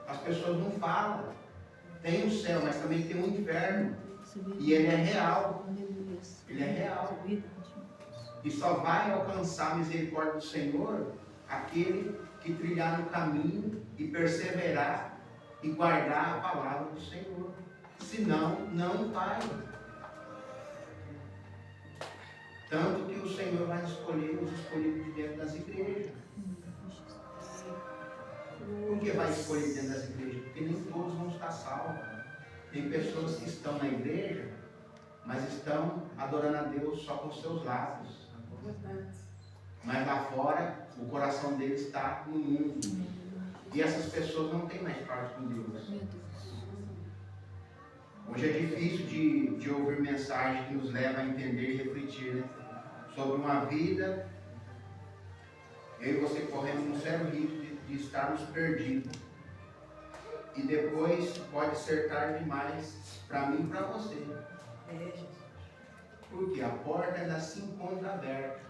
As pessoas não falam. Tem o céu, mas também tem o inferno. E ele é real. Ele é real. E só vai alcançar a misericórdia do Senhor aquele que trilhar no caminho e perseverar e guardar a palavra do Senhor. Senão, não vai. Tanto que o Senhor vai escolher os escolhidos de dentro das igrejas. Por que vai escolher dentro das igrejas? Porque nem todos vão estar salvos. Tem pessoas que estão na igreja, mas estão adorando a Deus só com seus lábios. Mas lá fora, o coração deles está no mundo. E essas pessoas não têm mais parte com Deus. Hoje é difícil de ouvir mensagens que nos levam a entender e refletir, né? Sobre uma vida, eu e você corremos um sério risco de estarmos perdidos. E depois pode ser tarde demais para mim e para você. Porque a porta ainda se encontra aberta.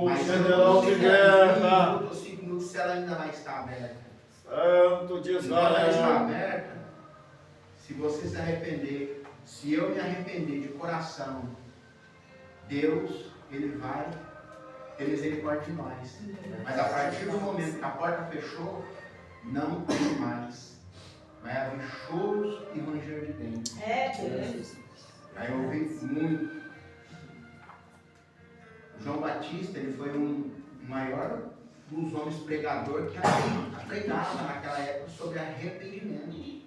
Mas General de guerra. 1 ou 5 minutos, se ela ainda vai estar aberta. Santo de Se ela está Israel. aberta, se você se arrepender, se eu me arrepender de coração, Deus, Ele vai ter misericórdia de nós. Mas a partir do momento que a porta fechou, não tem mais. Vai haver choros e ranger de dentes. Aí eu ouvi muito. O João Batista, ele foi um maior dos homens pregadores que pregava naquela época sobre arrependimento.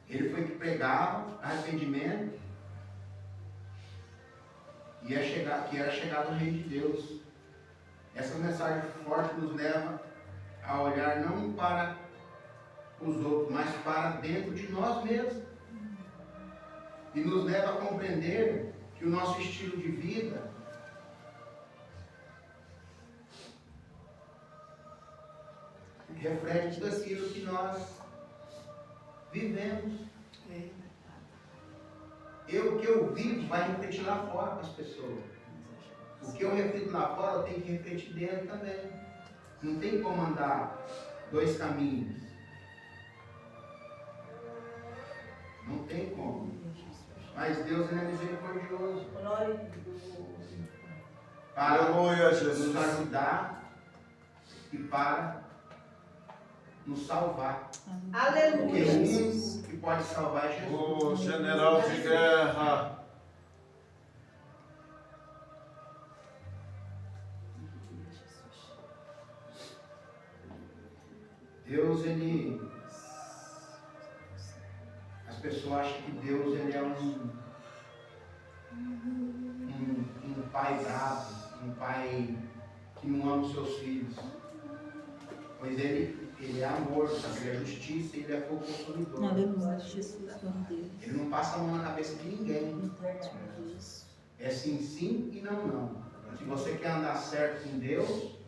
Ele foi que pregava arrependimento e que era chegado ao reino de Deus. Essa mensagem forte nos leva a olhar não para os outros, mas para dentro de nós mesmos. E nos leva a compreender que o nosso estilo de vida reflete tudo aquilo que nós vivemos. O que eu vivo vai refletir lá fora para as pessoas. O que eu reflito lá fora, eu tenho que refletir dentro também. Não tem como andar dois caminhos. Não tem como. Mas Deus ele é misericordioso Glória a Deus. para Aleluia, nos Jesus. ajudar e para nos salvar. Porque Aleluia. o único que pode salvar é Jesus. O general de guerra. Deus, ele... As pessoas acham que Deus, ele é um pai bravo, um pai que não ama os seus filhos. Pois ele é amor, sabe? Ele é justiça e ele é fogo consumidor. Aleluia, Jesus, glória a Deus. Ele não passa a mão na cabeça de ninguém. É sim, sim e não, não. Se você quer andar certo com Deus,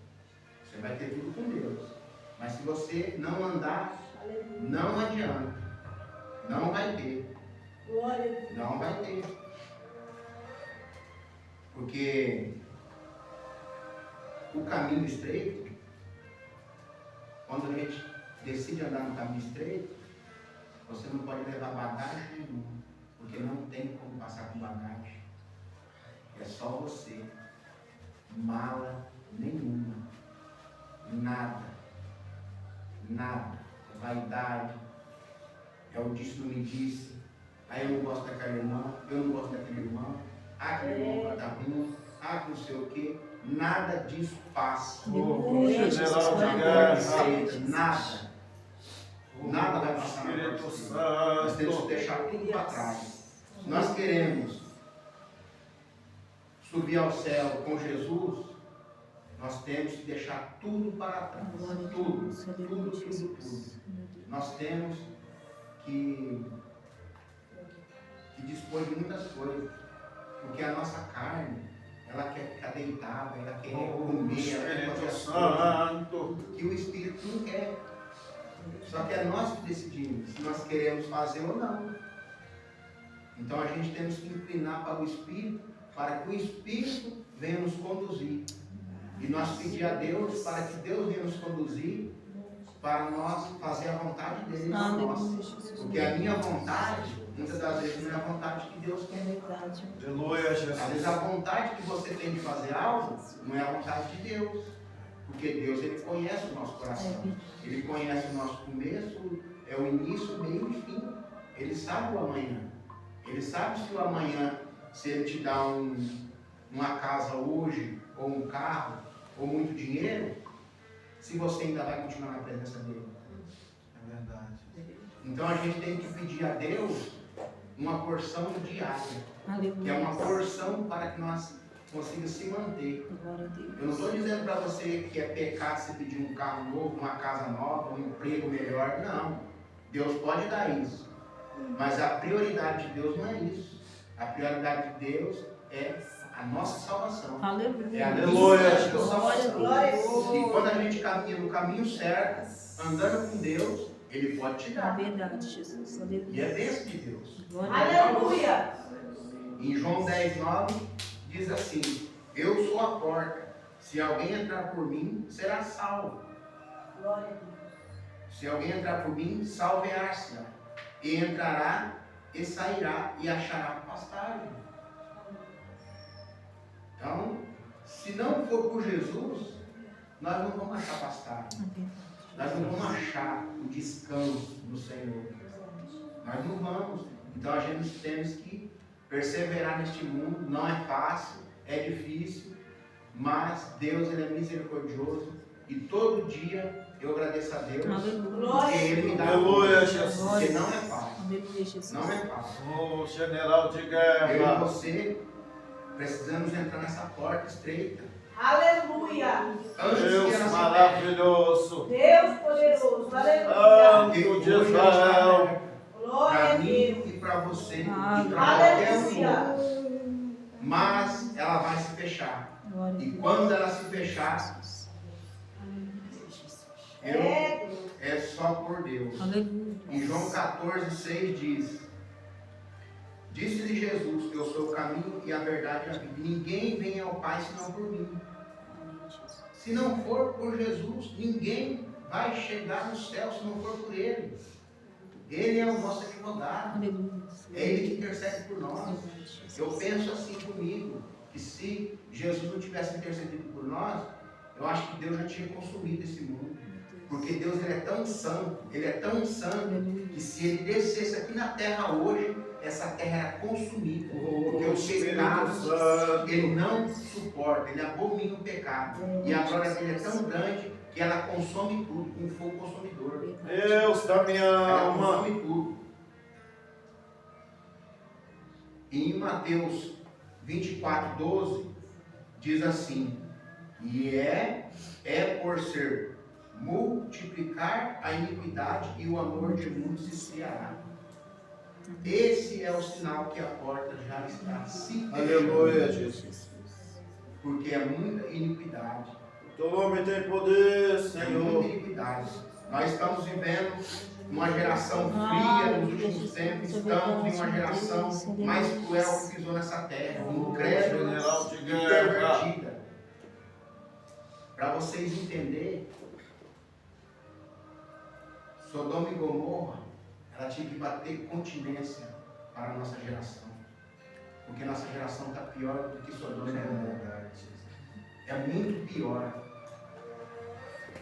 você vai ter tudo com Deus. Mas se você não andar, não adianta. Não vai ter. Glória a Deus. Não vai ter. Porque o caminho estreito, quando a gente decide andar no caminho estreito, você não pode levar bagagem nenhuma, porque não tem como passar com bagagem. É só você. Mala nenhuma. Nada. Nada. Vaidade. É o disse não me disse. Aí eu não gosto daquele irmão, eu não gosto daquele irmão. Ah, aquele irmão vai dar ruim. Ah, não sei o quê. Nada disso passa. O general de guerra. Nada. Nada vai passar na Espírito nossa vida. Nós temos que Santo. deixar tudo para trás. Se nós queremos subir ao céu com Jesus, nós temos que deixar tudo para trás. Tudo. Nós temos que dispor de muitas coisas. Porque a nossa carne, ela quer ficar deitada, ela quer comer, ela quer fazer as coisas que o Espírito não quer. Só que é nós que decidimos se nós queremos fazer ou não. Então a gente temos que inclinar para o Espírito, para que o Espírito venha nos conduzir. E nós pedir a Deus para que Deus venha nos conduzir para nós fazer a vontade dele na nossa. Porque a minha vontade, muitas das vezes, não é a vontade que Deus quer. Aleluia, Às vezes Jesus. a vontade que você tem de fazer algo não é a vontade de Deus. Porque Deus, ele conhece o nosso coração. Ele conhece o nosso começo, é o início, o meio e o fim. Ele sabe o amanhã. Ele sabe se o amanhã, se ele te dá uma casa hoje, ou um carro, ou muito dinheiro, se você ainda vai continuar na presença dele. É verdade. Então a gente tem que pedir a Deus uma porção diária, que é uma porção para que nós consigamos se manter. Eu não estou dizendo para você que é pecado você pedir um carro novo, uma casa nova, um emprego melhor, não. Deus pode dar isso, mas a prioridade de Deus não é isso. A prioridade de Deus é a nossa salvação. É a Aleluia. nossa salvação. Glória a Deus. E quando a gente caminha no caminho certo, andando com Deus, Ele pode te dar. Verdade, Jesus. E é bênção de Deus. Aleluia. Em João 10:9 diz assim: eu sou a porta. Se alguém entrar por mim, será salvo. Glória a Deus. Se alguém entrar por mim, salvear-se. E entrará e sairá e achará pastagem. Então, se não for por Jesus, nós não vamos achar pastagem. Nós não vamos achar o descanso do Senhor. Nós não vamos. Então a gente temos que perseverar neste mundo. Não é fácil, é difícil, mas Deus, ele é misericordioso. E todo dia eu agradeço a Deus, porque Ele me dá. Aleluia, Jesus. Porque não é fácil. Aleluia, Jesus. Não é fácil. O general de Eu e guerra. você precisamos entrar nessa porta estreita. Aleluia. Antes que Deus ela se maravilhoso. Deus poderoso. Aleluia. Santo de Israel. Glória para a mim Deus. e para você, e para qualquer Aleluia. um. Mas ela vai se fechar. E quando ela se fechar, é só por Deus. Em João 14:6 diz: disse-lhe Jesus, eu sou o caminho e a verdade e a vida. Ninguém vem ao Pai senão por mim. Se não for por Jesus, ninguém vai chegar no céu se não for por Ele. Ele é o nosso advogado. É Ele que intercede por nós. Eu penso assim comigo, que se Jesus não tivesse intercedido por nós, eu acho que Deus já tinha consumido esse mundo. Porque Deus, ele é tão santo, que se ele descesse aqui na terra hoje, essa terra era consumida. Porque os pecados, ele não suporta, ele abomina o pecado. E a glória dele é tão grande que ela consome tudo, com fogo consumidor. Deus da minha Ela alma. consome tudo. E em Mateus 24:12, diz assim: e é por ser multiplicar a iniquidade e o amor de muitos se esfriará. Esse é o sinal que a porta já está se fechando. Aleluia, Jesus. Porque é muita iniquidade. O teu nome tem poder, É Senhor. muita iniquidade. Nós estamos vivendo uma geração fria nos últimos tempos. Estamos em uma geração mais cruel que pisou nessa terra. Incrédula General de e guerra. pervertida. Para vocês entenderem, Sodoma e Gomorra, ela tinha que bater continência para a nossa geração. Porque nossa geração está pior do que Sodoma e Gomorra. É muito pior.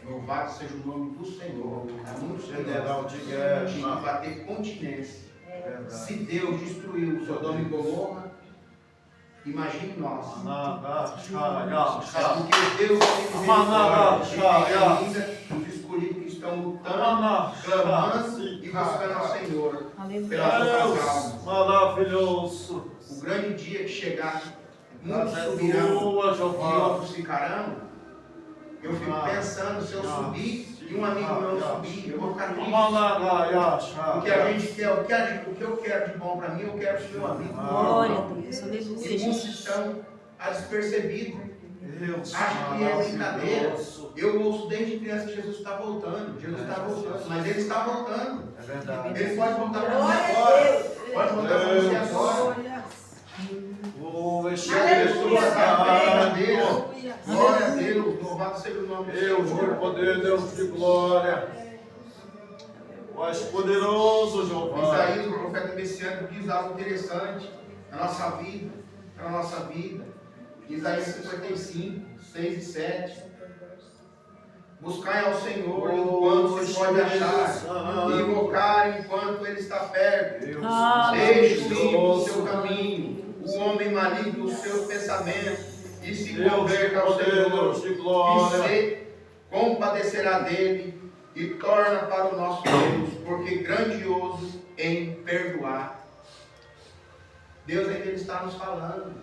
Louvado seja o nome do Senhor. É muito General de pior. Tinha guerra. que bater continência. Se Deus destruiu Sodoma e Gomorra, imagine nós. É porque Deus tem misericórdia ainda os escolhidos que estão lutando, clamando e buscando ao Senhor pelas suas almas. Maravilhoso. O grande dia que chegar, muitos subirão e outros ficarão. Eu fico pensando, se eu subir e um amigo meu não subir, eu vou ficar triste. Porque a gente quer, o que eu quero de bom para mim, eu quero para o meu amigo. Glória a Deus, aleluia, E muitos Jesus. estão a despercebido. Acho que é brincadeira. Eu ouço desde criança que Jesus está voltando. Jesus está voltando, mas Ele está voltando. É verdade. Ele pode voltar para você agora. Pode voltar para você agora. Oh, E as pessoas sabem. Glória a Deus. Louvado seja o nome do Deus de Senhor. poder, Deus de glória. Mais poderoso, Jeová. Isaías, o profeta messiânico, diz algo interessante na nossa vida. Para a nossa vida. Isaías 55, 6 e 7. Buscai ao Senhor enquanto se pode achar, e invocar enquanto Ele está perto. Deixe limpo o seu caminho, o homem maligno os seus pensamentos, e se converta ao Senhor, e se compadecerá dele, e torna para o nosso Deus, porque grandioso em perdoar. Deus ainda está nos falando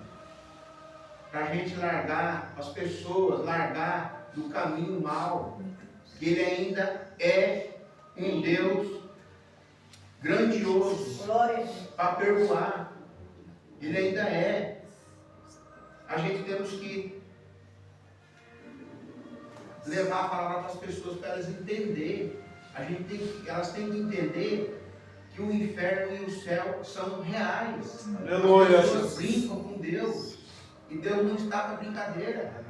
para a gente largar, as pessoas largar do caminho mau, que Ele ainda é um Deus grandioso para perdoar. Ele ainda é. A gente temos que levar a palavra para as pessoas, para elas entenderem. Elas têm que entender que o inferno e o céu são reais. Aleluia. As pessoas brincam com Deus, e Deus não está para brincadeira.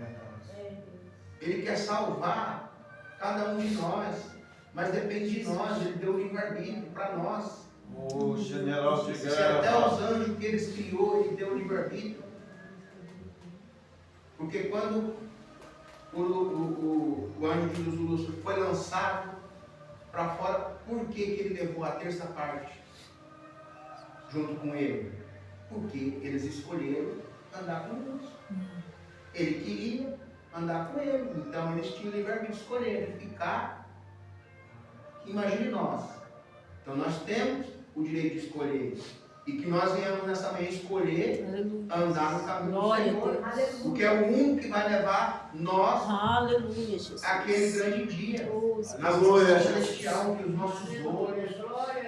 Ele quer salvar cada um de nós, mas depende de nós. Ele deu o livre-arbítrio para nós. Oh, general de Se até guerra. os anjos que eles criou, ele deu o livre-arbítrio. Porque quando o anjo de Lúcifer foi lançado para fora, por que ele levou a terça parte junto com ele? Porque eles escolheram andar com Deus. Ele queria andar com ele, então eles tinham livre-arbítrio de escolher, de ficar. Imagine nós. Então nós temos o direito de escolher. E que nós venhamos nessa manhã escolher andar no caminho do Senhor. Porque é o único que vai levar nós Aleluia, Jesus. àquele grande dia. Na Aleluia. glória celestial que os nossos olhos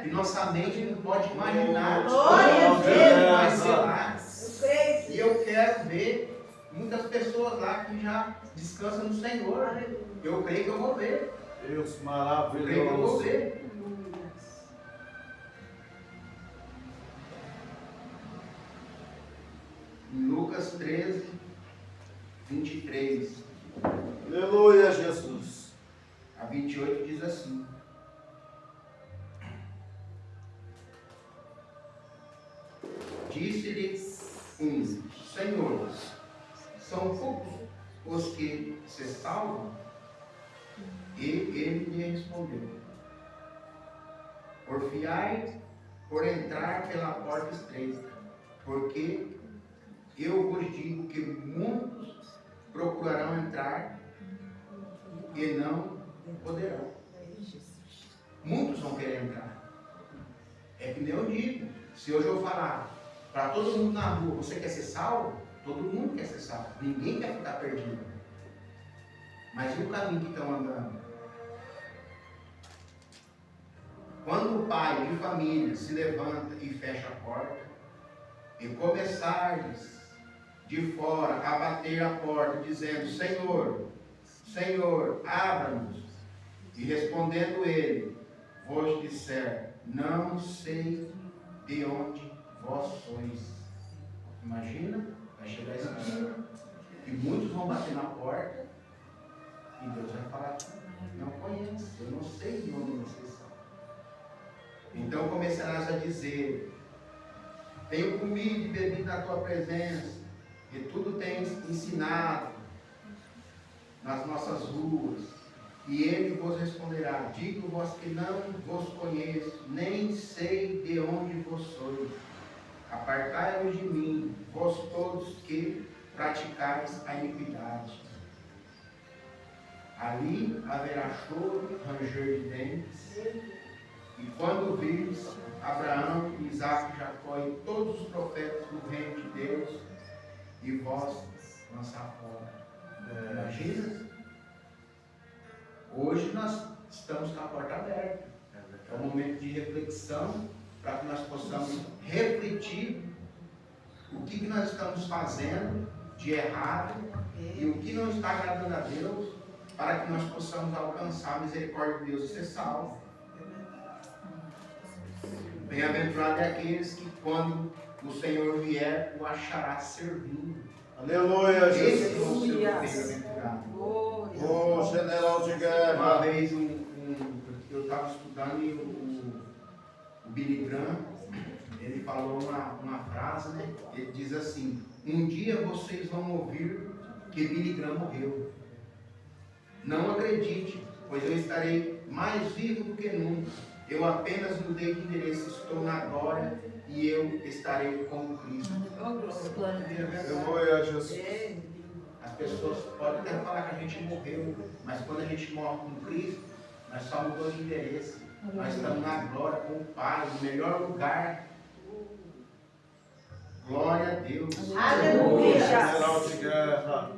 e nossa mente não pode imaginar. Glória a Deus. Vai ser lá. E eu quero ver muitas pessoas lá que já descansam no Senhor. Eu creio que eu vou ver. Deus Eu creio que eu vou maravilhoso. ver. Em Lucas 13, 23 Aleluia, Jesus. a 28 diz assim: Disse-lhe um: Senhor, são poucos os que se salvam? E ele lhe respondeu: Porfiai por entrar pela porta estreita, porque eu vos digo que muitos procurarão entrar e não poderão. Muitos vão querer entrar. É que nem eu digo, se hoje eu falar para todo mundo na rua, você quer ser salvo? Todo mundo quer ser salvo. Ninguém quer ficar perdido. Mas e o caminho que estão andando? Quando o pai de família se levanta e fecha a porta, e começares de fora a bater a porta, dizendo: Senhor, Senhor, abra-nos. E respondendo ele, vos disser: não sei de onde vós sois. Imagina, vai chegar esse dia. E muitos vão bater na porta, e Deus vai falar: não conheço, eu não sei de onde vocês são. Então começarás a dizer: tenho comido e bebido na tua presença, e tudo tens ensinado nas nossas ruas. E ele vos responderá: digo-vos que não vos conheço, nem sei de onde vos sois. Apartai-vos de mim, vós todos que praticais a iniquidade. Ali haverá choro, ranger de dentes. E quando vires Abraão, Isaque, Jacó e todos os profetas do reino de Deus, e vós lançar fora. Imagina? Hoje nós estamos com a porta aberta. É um momento de reflexão para que nós possamos refletir o que nós estamos fazendo de errado e o que não está agradando a Deus, para que nós possamos alcançar a misericórdia de Deus e ser salvos. Bem-aventurado é aqueles que, quando o Senhor vier, o achará servindo. Aleluia, Esses vão Jesus. ser bem-aventurados. Oh, general de guerra. Uma vez eu estava estudando e o Billy Graham, ele falou uma frase, né? Ele diz assim: um dia vocês vão ouvir que Billy Graham morreu. Não acredite, pois eu estarei mais vivo do que nunca. Eu apenas mudei de endereço, estou na glória e eu estarei com Cristo. Aleluia, Jesus. As pessoas podem até falar que a gente morreu, mas quando a gente morre com Cristo, nós só mudamos de endereço. Nós estamos na glória com o Pai, no melhor lugar. Glória a Deus. Aleluia. General de guerra.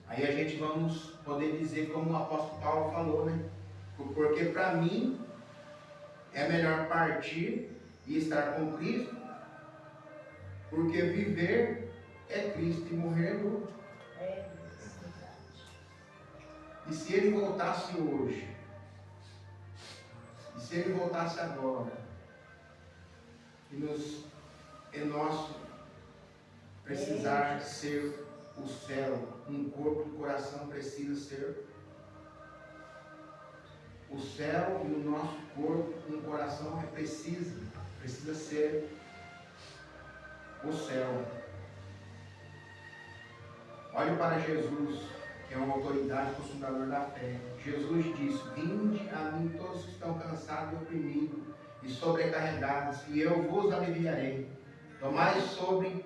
Aí a gente vamos poder dizer como o apóstolo Paulo falou, né? Porque para mim é melhor partir e estar com Cristo, porque viver é Cristo e morrer é lucro. E se ele voltasse hoje, e se ele voltasse agora, e nosso precisar ser o céu, um corpo e um coração precisa ser o céu, e o nosso corpo, um coração precisa ser o céu. Olhe para Jesus, que é uma autoridade consumidor da fé. Jesus disse: vinde a mim todos que estão cansados e oprimidos e sobrecarregados, e eu vos aliviarei. Tomai sobre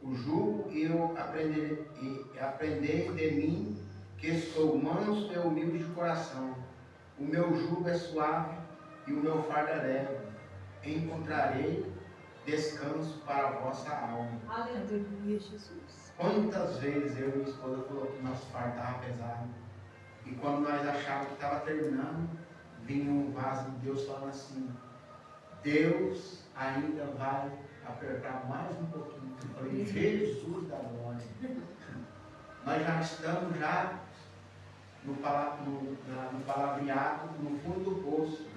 o jugo e aprendei de mim, que sou manso e humilde de coração. O meu jugo é suave e o meu fardo é leve. Encontrarei descanso para a vossa alma. Aleluia, Jesus. Quantas vezes eu e minha esposa falou que nosso fardo estava pesado, e quando nós achávamos que estava terminando, vinha um vaso de Deus falando assim: Deus ainda vai apertar mais um pouquinho. Eu falei: Jesus da glória. Nós já estamos no palavreado, no fundo do poço.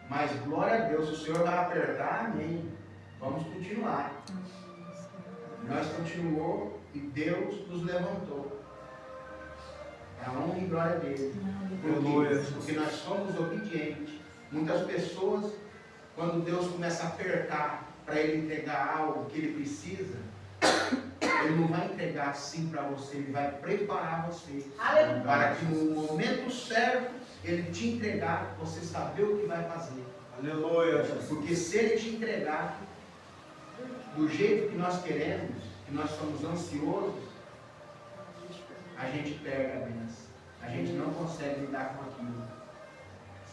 Mas glória a Deus, o Senhor vai apertar, amém. Vamos continuar. Nós continuamos e Deus nos levantou. para a honra e glória dele. Porque nós somos obedientes. Muitas pessoas, quando Deus começa a apertar para ele entregar algo que ele precisa, ele não vai entregar assim para você, ele vai preparar você. Aleluia. Para que no momento certo ele te entregar, você saber o que vai fazer. Aleluia. Porque se ele te entregar do jeito que nós queremos, que nós somos ansiosos, a gente perde a bênção. A gente não consegue lidar com aquilo.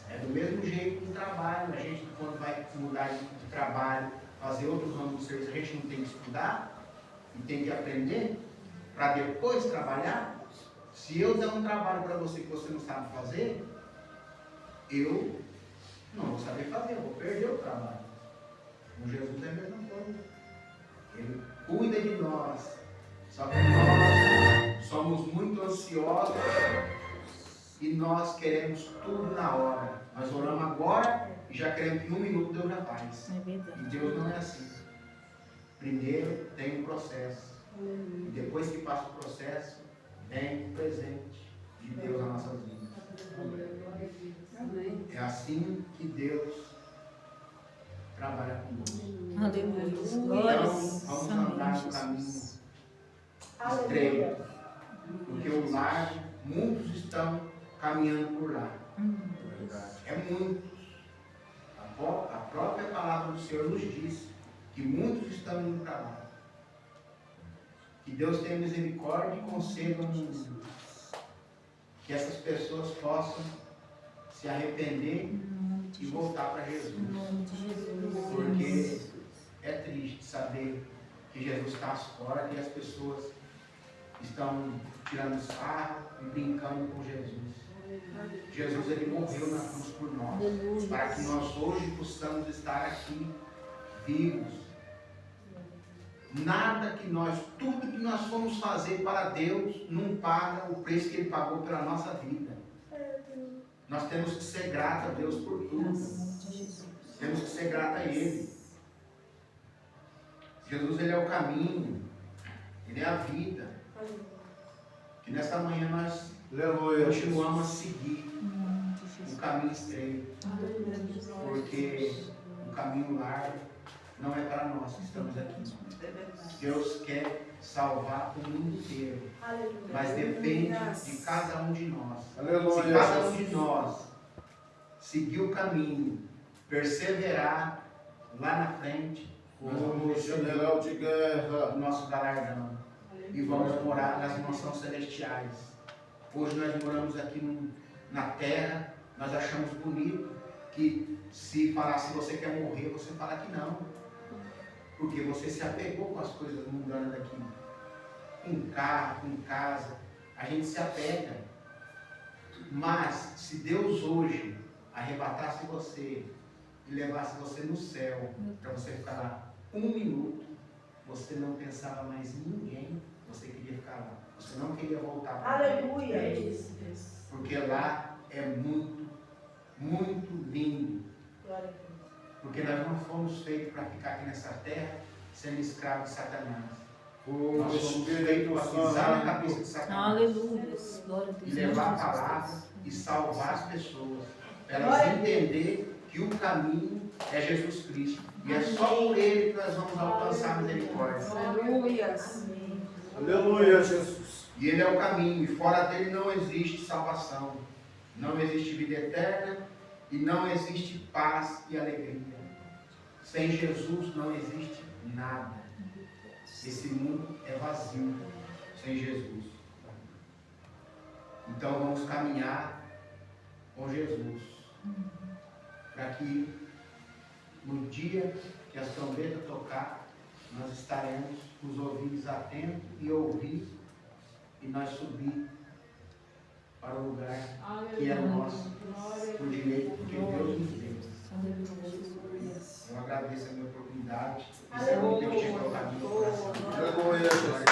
É do mesmo jeito no trabalho. A gente, quando vai mudar de trabalho, fazer outro ramo de serviço, a gente não tem que estudar e tem que aprender para depois trabalhar. Se eu der um trabalho para você que você não sabe fazer, eu não vou saber fazer, eu vou perder o trabalho. Com Jesus é a mesma coisa. Ele cuida de nós. Só que nós somos muito ansiosos e nós queremos tudo na hora. Nós oramos agora e já queremos que em 1 minuto Deus já faz. E Deus não é assim. Primeiro tem um processo. E depois que passa o processo, vem o presente de Deus na nossa vida. É assim que Deus trabalha conosco. Então, vamos andar no caminho estreito. Porque o lar, muitos estão caminhando por lá. É muitos. A própria palavra do Senhor nos diz que muitos estão indo para lá. Que Deus tenha misericórdia e conceda que essas pessoas possam se arrepender e voltar para Jesus. Porque é triste saber que Jesus está às portas e as pessoas estão tirando sarro e brincando com Jesus. Jesus, ele morreu na cruz por nós, para que nós hoje possamos estar aqui vivos. Nada que nós, tudo que nós formos fazer para Deus, não paga o preço que ele pagou pela nossa vida. Nós temos que ser gratos a Deus por tudo. Temos que ser gratos a Ele. Jesus, ele é o caminho, ele é a vida. Que nesta manhã nós continuamos a seguir o caminho estreito. Porque o caminho largo não é para nós que estamos aqui. Deus quer salvar o mundo inteiro. Mas depende de cada um de nós. Se cada um de nós seguir o caminho, perseverar lá na frente, nós vamos receber o nosso galardão. E vamos morar nas mansões celestiais. Hoje nós moramos aqui na terra, nós achamos bonito que se falar se você quer morrer, você fala que não. Porque você se apegou com as coisas mundanas daqui. Com carro, com casa, a gente se apega. Mas se Deus hoje arrebatasse você e levasse você no céu, para você ficar lá 1 minuto, você não pensava mais em ninguém, você queria ficar lá. Você não queria voltar para lá. Aleluia. Porque lá é muito, muito lindo. Porque nós não fomos feitos para ficar aqui nessa terra sendo escravos de Satanás. Nós somos feitos para pisar na cabeça de Satanás. Aleluia. Glória a Deus. E levar a palavra e salvar as pessoas. Para elas entenderem que o caminho é Jesus Cristo. E é só por Ele que nós vamos alcançar a misericórdia. Aleluia. Aleluia, Jesus. E Ele é o caminho. E fora dele não existe salvação. Não existe vida eterna. E não existe paz e alegria. Sem Jesus não existe nada. Esse mundo é vazio sem Jesus. Então vamos caminhar com Jesus. Para que no dia que as trombetas tocar, nós estaremos com os ouvidos atentos e ouvir, e nós subir para o lugar que é nosso, por direito que Deus nos deu. Eu agradeço a minha oportunidade. Isso é o que Deus tinha colocado no meu coração. Aleluia, Jesus.